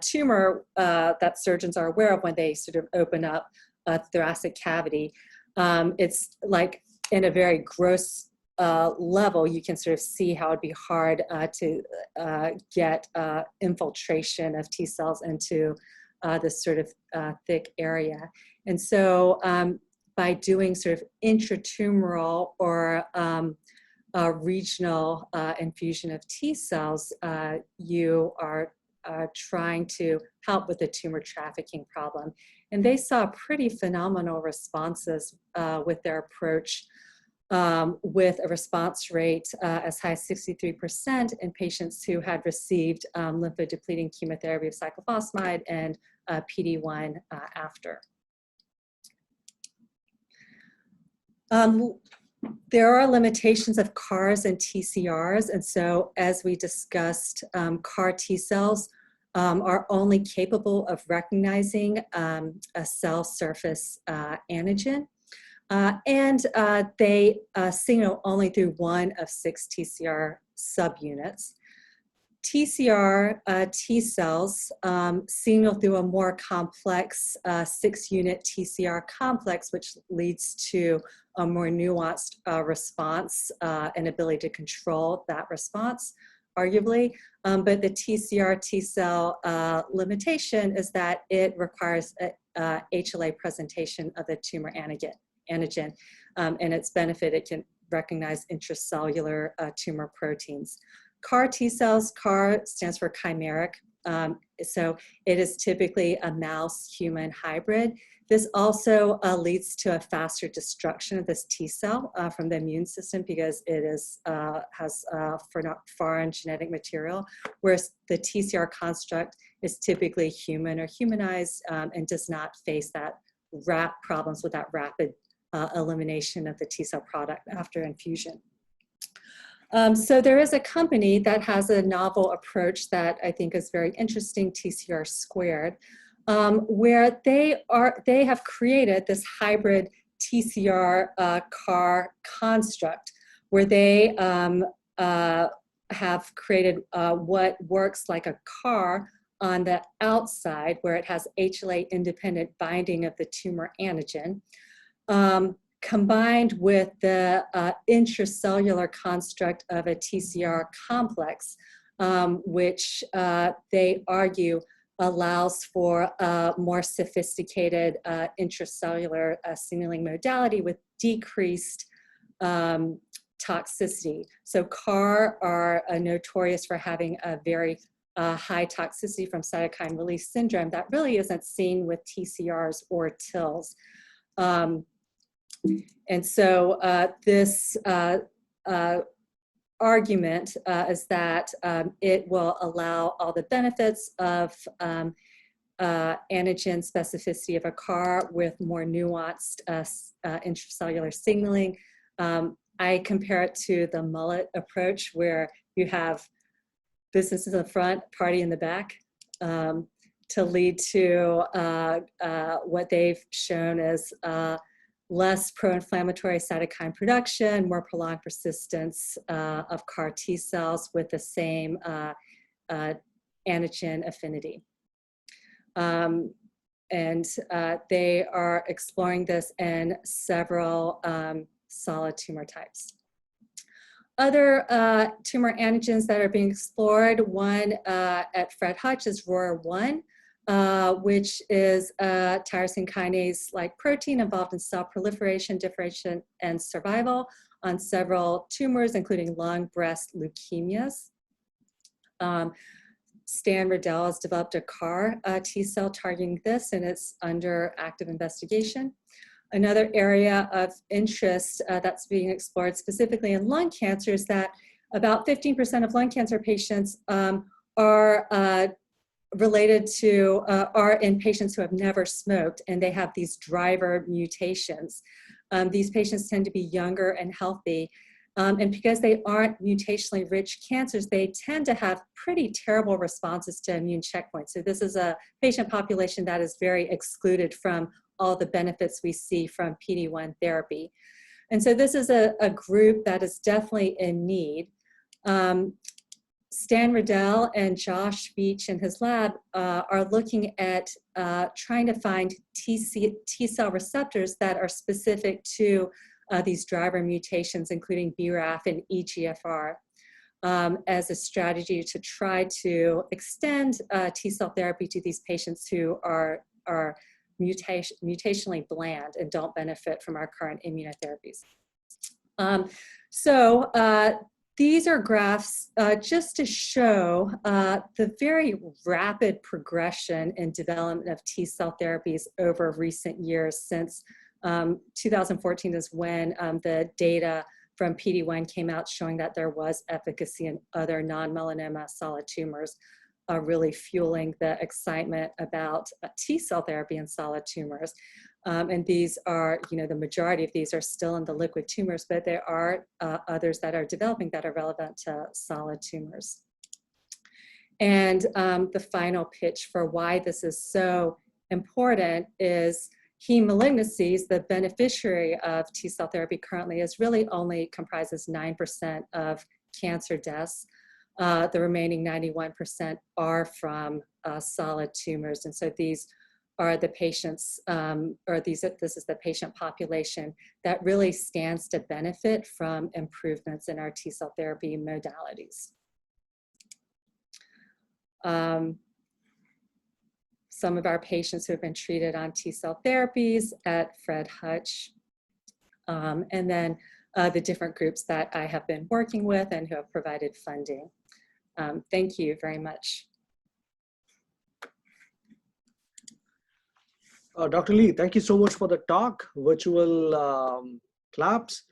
tumor that surgeons are aware of when they sort of open up a thoracic cavity. It's like in a very gross level, you can sort of see how it'd be hard to get infiltration of T cells into this sort of thick area. And so by doing sort of intratumoral or regional infusion of T cells, you are trying to help with the tumor trafficking problem. And they saw pretty phenomenal responses with their approach, with a response rate as high as 63% in patients who had received lymphodepleting chemotherapy of cyclophosphamide and PD-1 after. There are limitations of CARs and TCRs, and so as we discussed, CAR T cells are only capable of recognizing a cell surface antigen. and they signal only through one of 6 TCR subunits. TCR T cells signal through a more complex 6-unit TCR complex, which leads to a more nuanced response and ability to control that response, arguably. But the TCR T cell limitation is that it requires a HLA presentation of the tumor antigen. And its benefit, it can recognize intracellular tumor proteins. CAR T cells, CAR stands for chimeric, so it is typically a mouse-human hybrid. This also leads to a faster destruction of this T cell from the immune system because it has foreign genetic material, whereas the TCR construct is typically human or humanized and does not face that problems with that rapid elimination of the T cell product after infusion. So there is a company that has a novel approach that I think is very interesting, TCR squared, where they have created this hybrid TCR CAR construct, where they have created what works like a CAR on the outside, where it has HLA-independent binding of the tumor antigen, combined with the intracellular construct of a TCR complex, which they argue allows for a more sophisticated intracellular signaling modality with decreased toxicity. So CAR are notorious for having a very high toxicity from cytokine release syndrome that really isn't seen with TCRs or TILs. And so this argument is that it will allow all the benefits of antigen specificity of a CAR with more nuanced intracellular signaling. I compare it to the mullet approach, where you have business in the front, party in the back, to lead to what they've shown as less pro-inflammatory cytokine production, more prolonged persistence of CAR T cells with the same antigen affinity. And they are exploring this in several solid tumor types. Other tumor antigens that are being explored, one at Fred Hutch is ROR1, which is a tyrosine kinase-like protein involved in cell proliferation, differentiation, and survival on several tumors, including lung, breast, leukemias. Stan Riddell has developed a CAR T cell targeting this, and it's under active investigation. Another area of interest that's being explored specifically in lung cancer is that about 15% of lung cancer patients are related to, are in patients who have never smoked, and they have these driver mutations. These patients tend to be younger and healthy, and because they aren't mutationally rich cancers, they tend to have pretty terrible responses to immune checkpoints. So this is a patient population that is very excluded from all the benefits we see from PD-1 therapy. And so this is a group that is definitely in need. Stan Riddell and Josh Beach in his lab are looking at trying to find T cell receptors that are specific to these driver mutations, including BRAF and EGFR, as a strategy to try to extend T cell therapy to these patients who are mutationally bland and don't benefit from our current immunotherapies. These are graphs just to show the very rapid progression in development of T cell therapies over recent years. Since 2014 is when the data from PD-1 came out showing that there was efficacy in other non-melanoma solid tumors, really fueling the excitement about T cell therapy in solid tumors. And these are, the majority of these are still in the liquid tumors, but there are others that are developing that are relevant to solid tumors. And the final pitch for why this is so important is heme malignancies, the beneficiary of T-cell therapy currently is really only comprises 9% of cancer deaths. The remaining 91% are from solid tumors. And so these are the patients, this is the patient population that really stands to benefit from improvements in our T-cell therapy modalities. Some of our patients who have been treated on T-cell therapies at Fred Hutch, and then the different groups that I have been working with and who have provided funding. Thank you very much. Dr. Lee, thank you so much for the talk, virtual claps.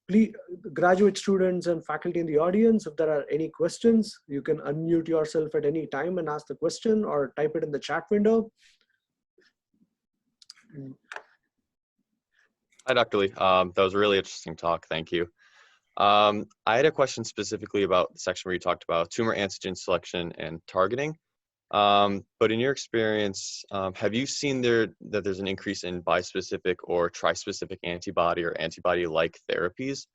Please, graduate students and faculty in the audience, if there are any questions, you can unmute yourself at any time and ask the question or type it in the chat window. Hi, Dr. Lee. That was a really interesting talk. Thank you. I had a question specifically about the section where you talked about tumor antigen selection and targeting. But in your experience, have you seen that there's an increase in bispecific or trispecific antibody or antibody-like therapies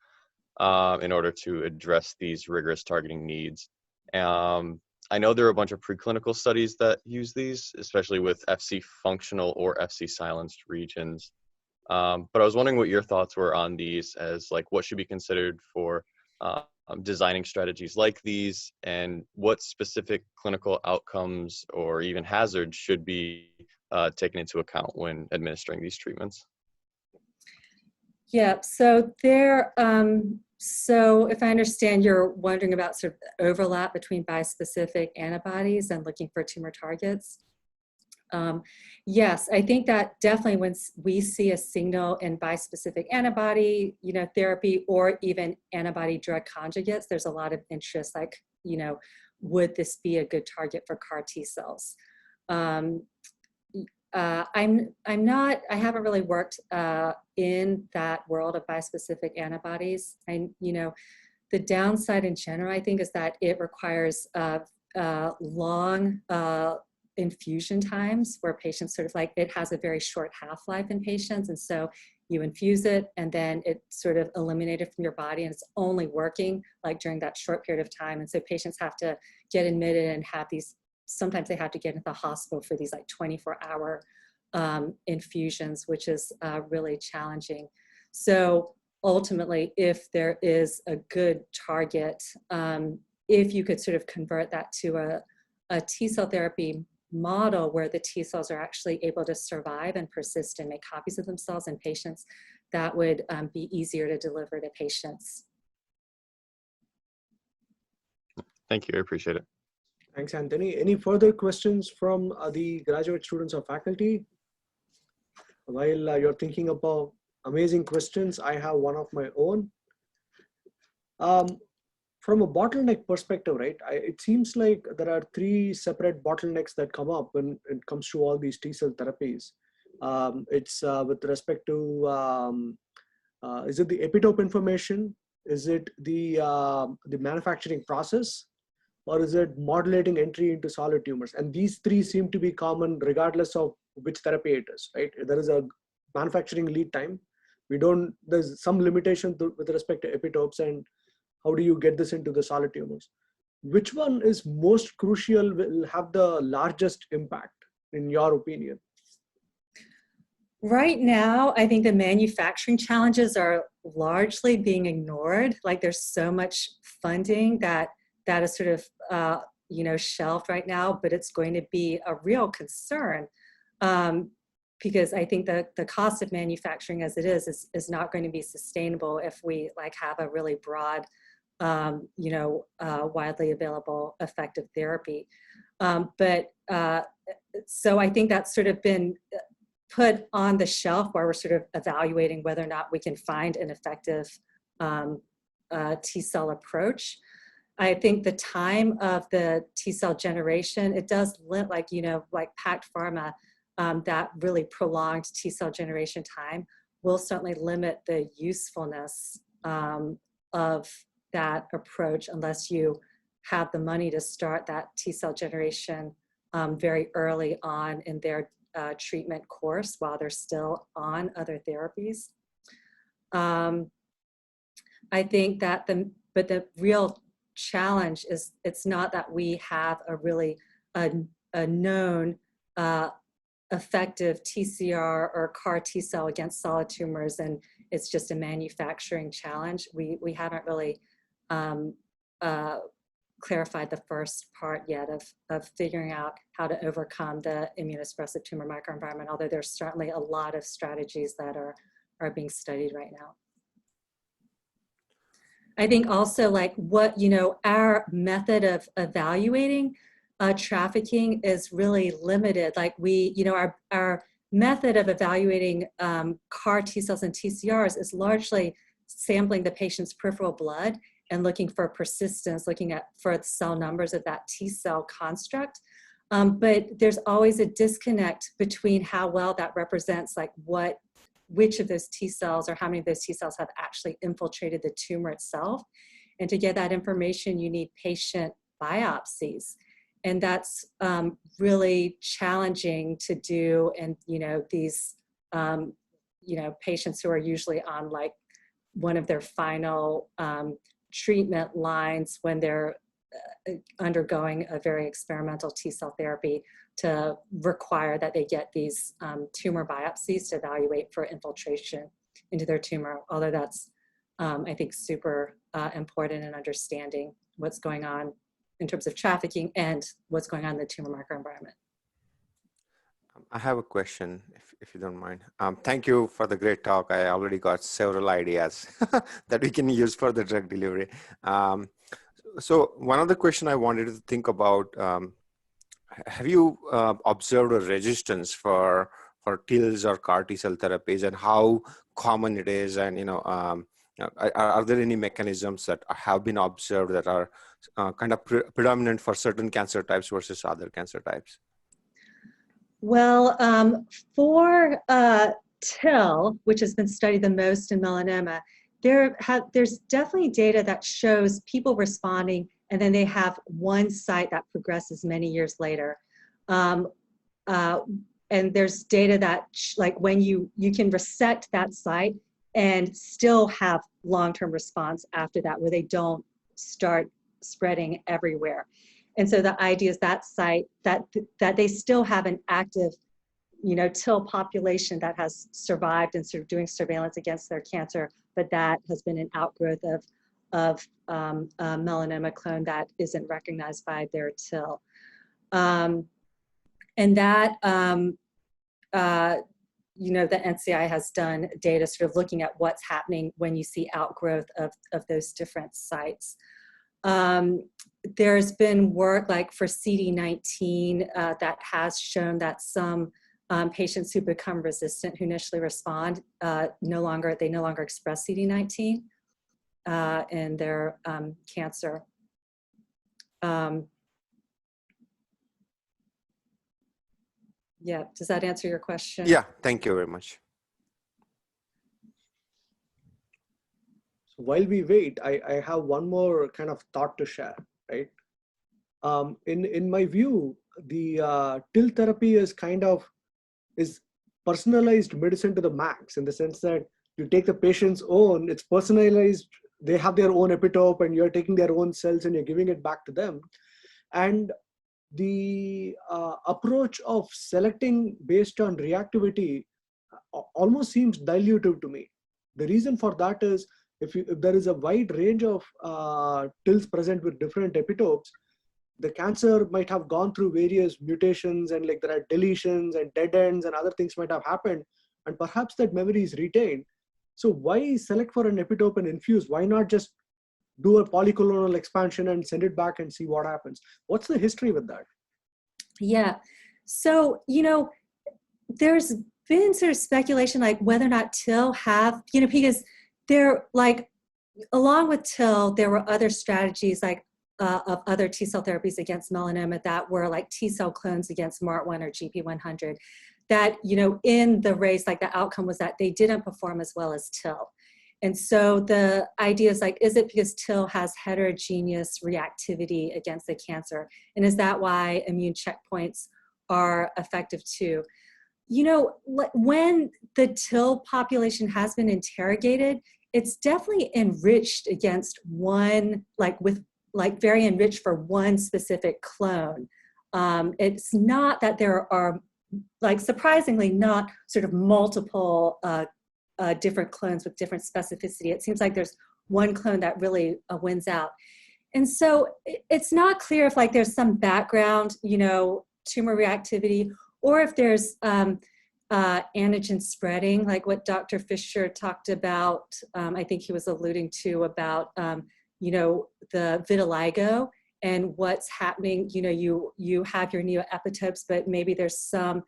in order to address these rigorous targeting needs? I know there are a bunch of preclinical studies that use these, especially with FC functional or FC silenced regions. But I was wondering what your thoughts were on these, as like what should be considered for designing strategies like these, and what specific clinical outcomes or even hazards should be taken into account when administering these treatments? Yeah, so so if I understand, you're wondering about sort of the overlap between bispecific antibodies and looking for tumor targets. Yes, I think that definitely when we see a signal in bispecific antibody, therapy, or even antibody drug conjugates, there's a lot of interest, like, would this be a good target for CAR T cells? I haven't really worked in that world of bispecific antibodies. The downside in general, I think, is that it requires long infusion times, where patients sort of like, it has a very short half-life in patients, and so you infuse it and then it's sort of eliminated from your body, and it's only working like during that short period of time. And so patients have to get admitted and have these, sometimes they have to get into the hospital for these like 24-hour infusions, which is really challenging. So ultimately, if there is a good target, if you could sort of convert that to a T-cell therapy model where the T cells are actually able to survive and persist and make copies of themselves in patients, that would be easier to deliver to patients. Thank you, I appreciate it. Thanks, Anthony. Any further questions from the graduate students or faculty? While you're thinking about amazing questions, I have one of my own. From a bottleneck perspective, right, it seems like there are 3 separate bottlenecks that come up when it comes to all these T-cell therapies. It's with respect to, is it the epitope information? Is it the manufacturing process? Or is it modulating entry into solid tumors? And these 3 seem to be common regardless of which therapy it is, right? There is a manufacturing lead time. There's some limitation with respect to epitopes, and how do you get this into the solid tumors? Which one is most crucial, will have the largest impact, in your opinion? Right now, I think the manufacturing challenges are largely being ignored. Like, there's so much funding that is sort of shelved right now, but it's going to be a real concern because I think that the cost of manufacturing as it is not going to be sustainable if we have a really broad, widely available effective therapy. So I think that's sort of been put on the shelf while we're sort of evaluating whether or not we can find an effective T-cell approach. I think the time of the T-cell generation, it does, like Pact Pharma, that really prolonged T-cell generation time will certainly limit the usefulness of that approach unless you have the money to start that T-cell generation very early on in their treatment course while they're still on other therapies. I think that the real challenge is it's not that we have a really a known effective TCR or CAR T cell against solid tumors, and it's just a manufacturing challenge. We haven't really clarified the first part yet of figuring out how to overcome the immunosuppressive tumor microenvironment, although there's certainly a lot of strategies that are being studied right now. I think also like our method of evaluating trafficking is really limited. Like our method of evaluating CAR T cells and TCRs is largely sampling the patient's peripheral blood and looking for persistence, looking for cell numbers of that T cell construct. But there's always a disconnect between how well that represents like which of those T cells or how many of those T cells have actually infiltrated the tumor itself. And to get that information, you need patient biopsies. And that's really challenging to do. And, these, patients who are usually on like one of their final treatment lines when they're undergoing a very experimental T cell therapy, to require that they get these tumor biopsies to evaluate for infiltration into their tumor, although that's, I think, super important in understanding what's going on in terms of trafficking and what's going on in the tumor microenvironment. I have a question, if you don't mind. Thank you for the great talk. I already got several ideas that we can use for the drug delivery. So one of the questions I wanted to think about, have you observed a resistance for TILs or CAR T cell therapies, and how common it is? And, are there any mechanisms that have been observed that are kind of predominant for certain cancer types versus other cancer types? Well, for TIL, which has been studied the most in melanoma, there's definitely data that shows people responding, and then they have one site that progresses many years later. And there's data that like when you can resect that site and still have long-term response after that, where they don't start spreading everywhere. And so the idea is that site, that they still have an active, TIL population that has survived and sort of doing surveillance against their cancer, but that has been an outgrowth of a melanoma clone that isn't recognized by their TIL. And that, the NCI has done data sort of looking at what's happening when you see outgrowth of those different sites. There's been work like for CD19 that has shown that some patients who become resistant, who initially respond, no longer express CD19 in their cancer. Yeah, does that answer your question? Yeah, thank you very much. So while we wait, I have one more kind of thought to share, right? In my view, the TIL therapy is personalized medicine to the max, in the sense that you take the patient's own, it's personalized, they have their own epitope, and you're taking their own cells and you're giving it back to them. And the approach of selecting based on reactivity almost seems dilutive to me. The reason for that is if there is a wide range of TILs present with different epitopes, the cancer might have gone through various mutations, and like there are deletions and dead ends and other things might have happened, and perhaps that memory is retained. So why select for an epitope and infuse? Why not just do a polyclonal expansion and send it back and see what happens? What's the history with that? Yeah, so, there's been sort of speculation like whether or not TIL have, because they're like, along with TIL, there were other strategies like of other T cell therapies against melanoma that were like T cell clones against MART1 or GP100 that, in the race, like the outcome was that they didn't perform as well as TIL. And so the idea is like, is it because TIL has heterogeneous reactivity against the cancer? And is that why immune checkpoints are effective too? you know, when the TIL population has been interrogated, it's definitely enriched against one, very enriched for one specific clone. It's not that there are, surprisingly, not sort of multiple different clones with different specificity. It seems like there's one clone that really wins out. And so it's not clear if there's some background, tumor reactivity, or if there's antigen spreading, like what Dr. Fisher talked about. I think he was alluding to about, the vitiligo and what's happening. You have your neoepitopes, but maybe there's some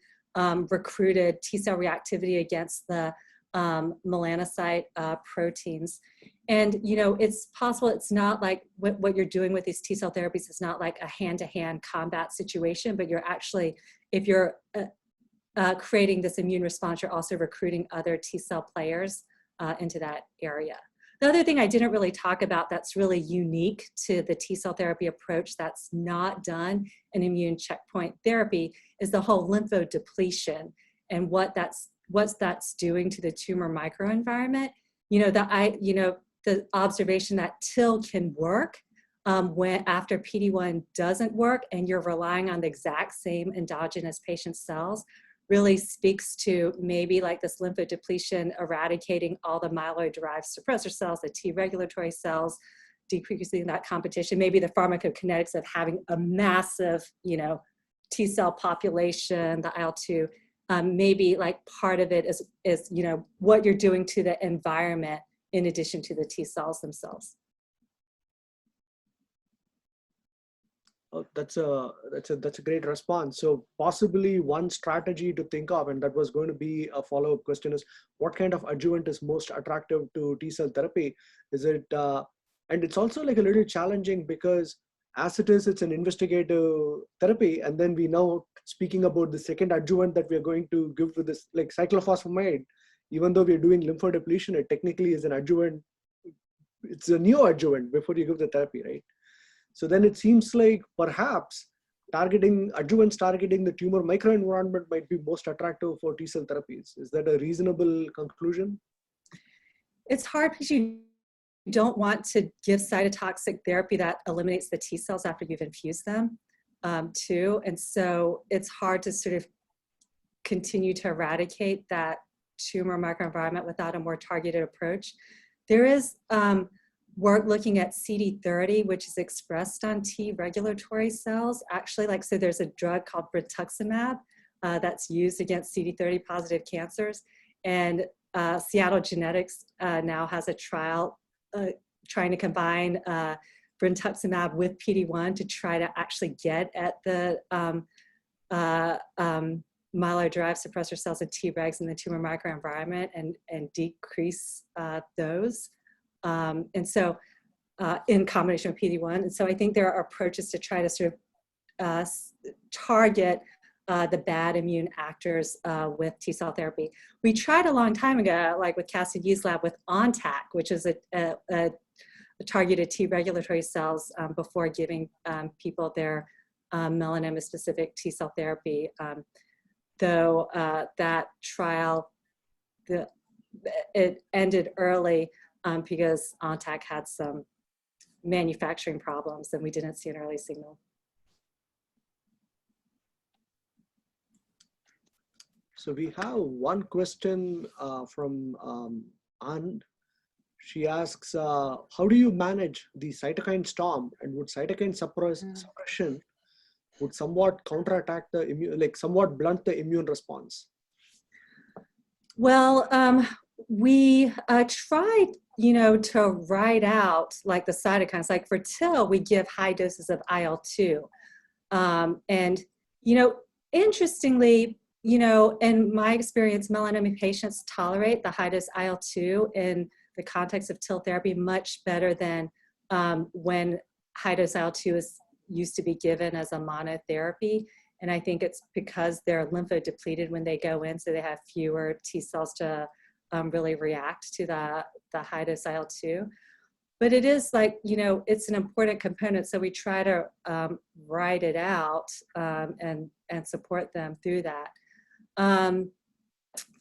recruited T-cell reactivity against the melanocyte proteins. And, it's possible it's not like what you're doing with these T-cell therapies is not like a hand-to-hand combat situation, but you're actually, if you're creating this immune response, you're also recruiting other T-cell players into that area. The other thing I didn't really talk about that's really unique to the T-cell therapy approach that's not done in immune checkpoint therapy is the whole lymphodepletion and what that's doing to the tumor microenvironment. The observation that TIL can work when after PD-1 doesn't work and you're relying on the exact same endogenous patient cells really speaks to maybe this lymphodepletion eradicating all the myeloid-derived suppressor cells, the T regulatory cells, decreasing that competition, maybe the pharmacokinetics of having a massive, T-cell population, the IL-2, maybe part of it is what you're doing to the environment in addition to the T cells themselves. Oh, that's a great response. So possibly one strategy to think of, and that was going to be a follow-up question, is what kind of adjuvant is most attractive to T-cell therapy? Is it, and it's also a little challenging because as it is, it's an investigative therapy. And then we now speaking about the second adjuvant that we're going to give to this, cyclophosphamide, even though we're doing lymphodepletion, it technically is an adjuvant. It's a neoadjuvant before you give the therapy, right? So then it seems like perhaps adjuvants targeting the tumor microenvironment might be most attractive for T-cell therapies. Is that a reasonable conclusion? It's hard because you don't want to give cytotoxic therapy that eliminates the T cells after you've infused them too. And so it's hard to sort of continue to eradicate that tumor microenvironment without a more targeted approach. There is work looking at CD30, which is expressed on T regulatory cells. Actually, so there's a drug called rituximab that's used against CD30 positive cancers. And Seattle Genetics now has a trial trying to combine rituximab with PD-1 to try to actually get at the myeloid-derived suppressor cells and Tregs in the tumor microenvironment and decrease those. And so in combination with PD-1. And so I think there are approaches to try to sort of target the bad immune actors with T-cell therapy. We tried a long time ago, with Cassie Yu's lab with ONTAC, which is a targeted T regulatory cells before giving people their melanoma-specific T-cell therapy. Though that trial, it ended early because ONTAC had some manufacturing problems and we didn't see an early signal. So we have one question from Anne. She asks, how do you manage the cytokine storm, and would cytokine suppression would somewhat counterattack the immune, somewhat blunt the immune response? Well, we tried, to write out the cytokines. For TIL, we give high doses of IL-2. And, interestingly, in my experience, melanoma patients tolerate the high dose IL-2 in the context of TIL therapy much better than when high dose IL-2 is used to be given as a monotherapy. And I think it's because they're lymphodepleted when they go in, so they have fewer T cells to really react to the high dose IL-2. But it is it's an important component, so we try to write it out and support them through that.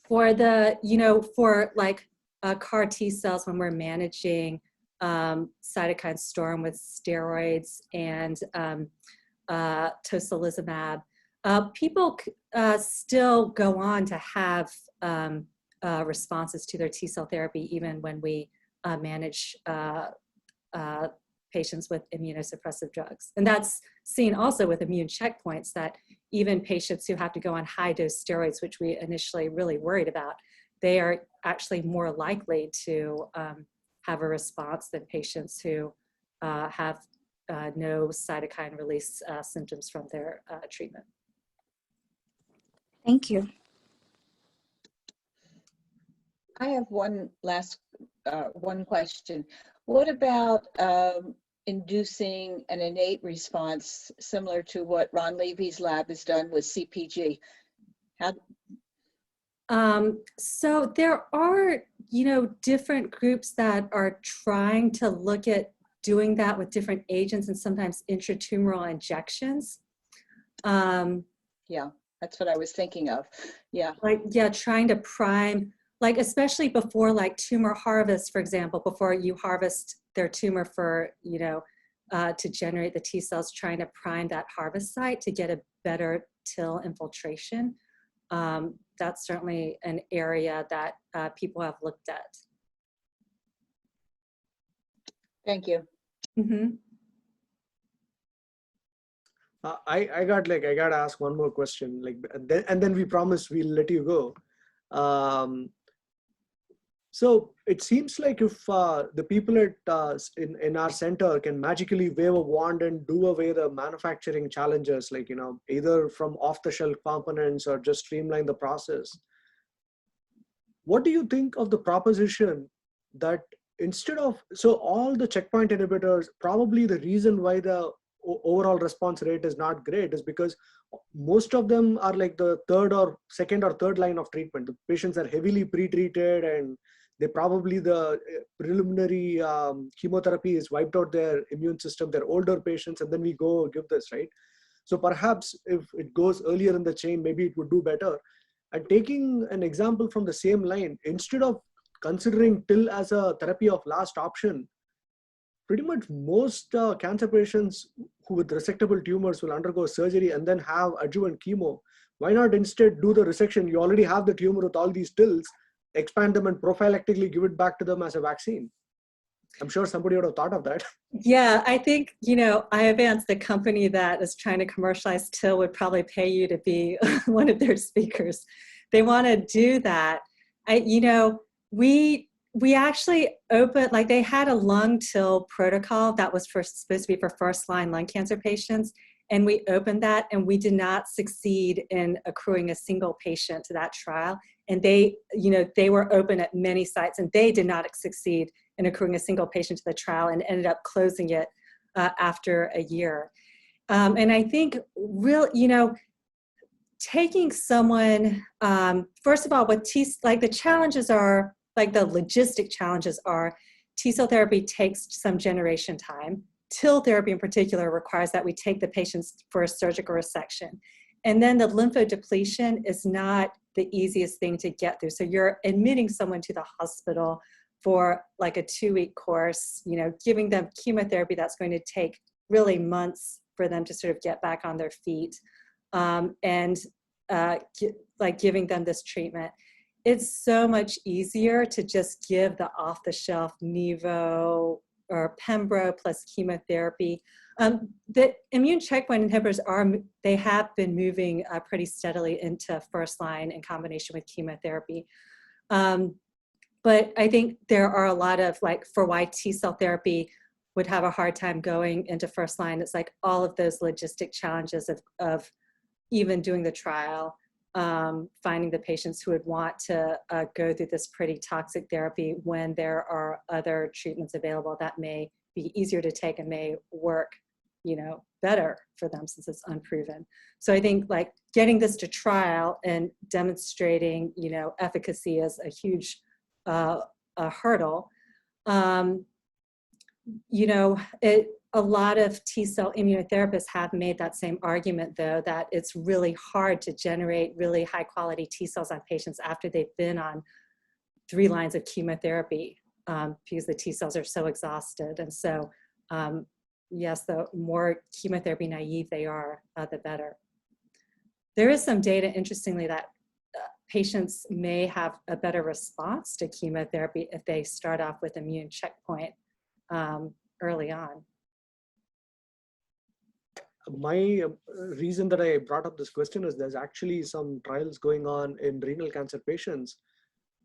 For the, for like CAR T cells, when we're managing cytokine storm with steroids and tocilizumab, people still go on to have responses to their T cell therapy even when we manage patients with immunosuppressive drugs. And that's seen also with immune checkpoints, that even patients who have to go on high dose steroids, which we initially really worried about, they are actually more likely to have a response than patients who have no cytokine release symptoms from their treatment. Thank you. I have one last one question. What about inducing an innate response similar to what Ron Levy's lab has done with CPG? So there are, different groups that are trying to look at doing that with different agents and sometimes intratumoral injections. Yeah, that's what I was thinking of. Yeah. Like, yeah, trying to prime, like, especially before like tumor harvest, for example, before you harvest their tumor for, to generate the T cells, trying to prime that harvest site to get a better TIL infiltration. That's certainly an area that people have looked at. Thank you. Mm-hmm. I got to ask one more question, and then we promise we'll let you go. So it seems like if the people at in our center can magically wave a wand and do away the manufacturing challenges, either from off-the-shelf components or just streamline the process, what do you think of the proposition that instead of, so all the checkpoint inhibitors, probably the reason why the overall response rate is not great is because most of them are like the second or third line of treatment. The patients are heavily pre-treated and they probably, the preliminary chemotherapy has wiped out their immune system. They're older patients, and then we go give this, right? So perhaps if it goes earlier in the chain, maybe it would do better. And taking an example from the same line, instead of considering TIL as a therapy of last option, pretty much most cancer patients who with resectable tumors will undergo surgery and then have adjuvant chemo. Why not instead do the resection? You already have the tumor with all these TILs, expand them and prophylactically give it back to them as a vaccine. I'm sure somebody would have thought of that. Yeah, I think, Iovance, the company that is trying to commercialize TIL, would probably pay you to be one of their speakers. They want to do that. We actually opened, like they had a lung TIL protocol that was supposed to be for first-line lung cancer patients. And we opened that and we did not succeed in accruing a single patient to that trial. And they were open at many sites and they did not succeed in accruing a single patient to the trial and ended up closing it after a year. And I think taking someone, first of all, the challenges are, like the logistic challenges are, T cell therapy takes some generation time. TIL therapy in particular requires that we take the patients for a surgical resection. And then the lymphodepletion is not the easiest thing to get through. So you're admitting someone to the hospital for like a 2-week course, giving them chemotherapy that's going to take really months for them to sort of get back on their feet, and giving them this treatment. It's so much easier to just give the off-the-shelf Nivo or Pembro plus chemotherapy. The immune checkpoint inhibitors they have been moving pretty steadily into first line in combination with chemotherapy. But I think there are a lot of, for why T cell therapy would have a hard time going into first line, it's like all of those logistic challenges of even doing the trial, finding the patients who would want to go through this pretty toxic therapy when there are other treatments available that may be easier to take and may work, better for them since it's unproven. So I think getting this to trial and demonstrating, efficacy is a huge hurdle. A lot of T-cell immunotherapists have made that same argument, though, that it's really hard to generate really high-quality T-cells on patients after they've been on 3 lines of chemotherapy because the T-cells are so exhausted. And so, yes, the more chemotherapy naive they are, the better. There is some data, interestingly, that patients may have a better response to chemotherapy if they start off with immune checkpoint early on. My reason that I brought up this question is there's actually some trials going on in renal cancer patients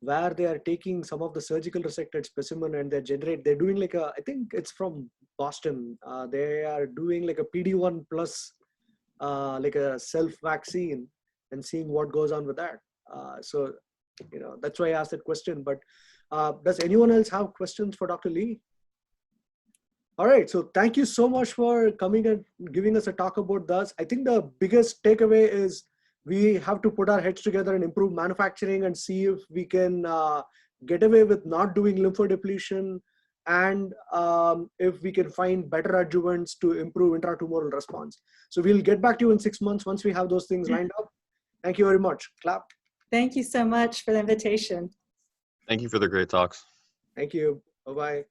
where they are taking some of the surgical resected specimen and they're doing like I think it's from Boston. They are doing like a PD-1 plus like a self-vaccine and seeing what goes on with that. So, that's why I asked that question. But does anyone else have questions for Dr. Lee? All right, so thank you so much for coming and giving us a talk about this. I think the biggest takeaway is we have to put our heads together and improve manufacturing and see if we can get away with not doing lymphodepletion, and if we can find better adjuvants to improve intratumoral response. So we'll get back to you in 6 months once we have those things lined up. Thank you very much. Clap. Thank you so much for the invitation. Thank you for the great talks. Thank you. Bye-bye.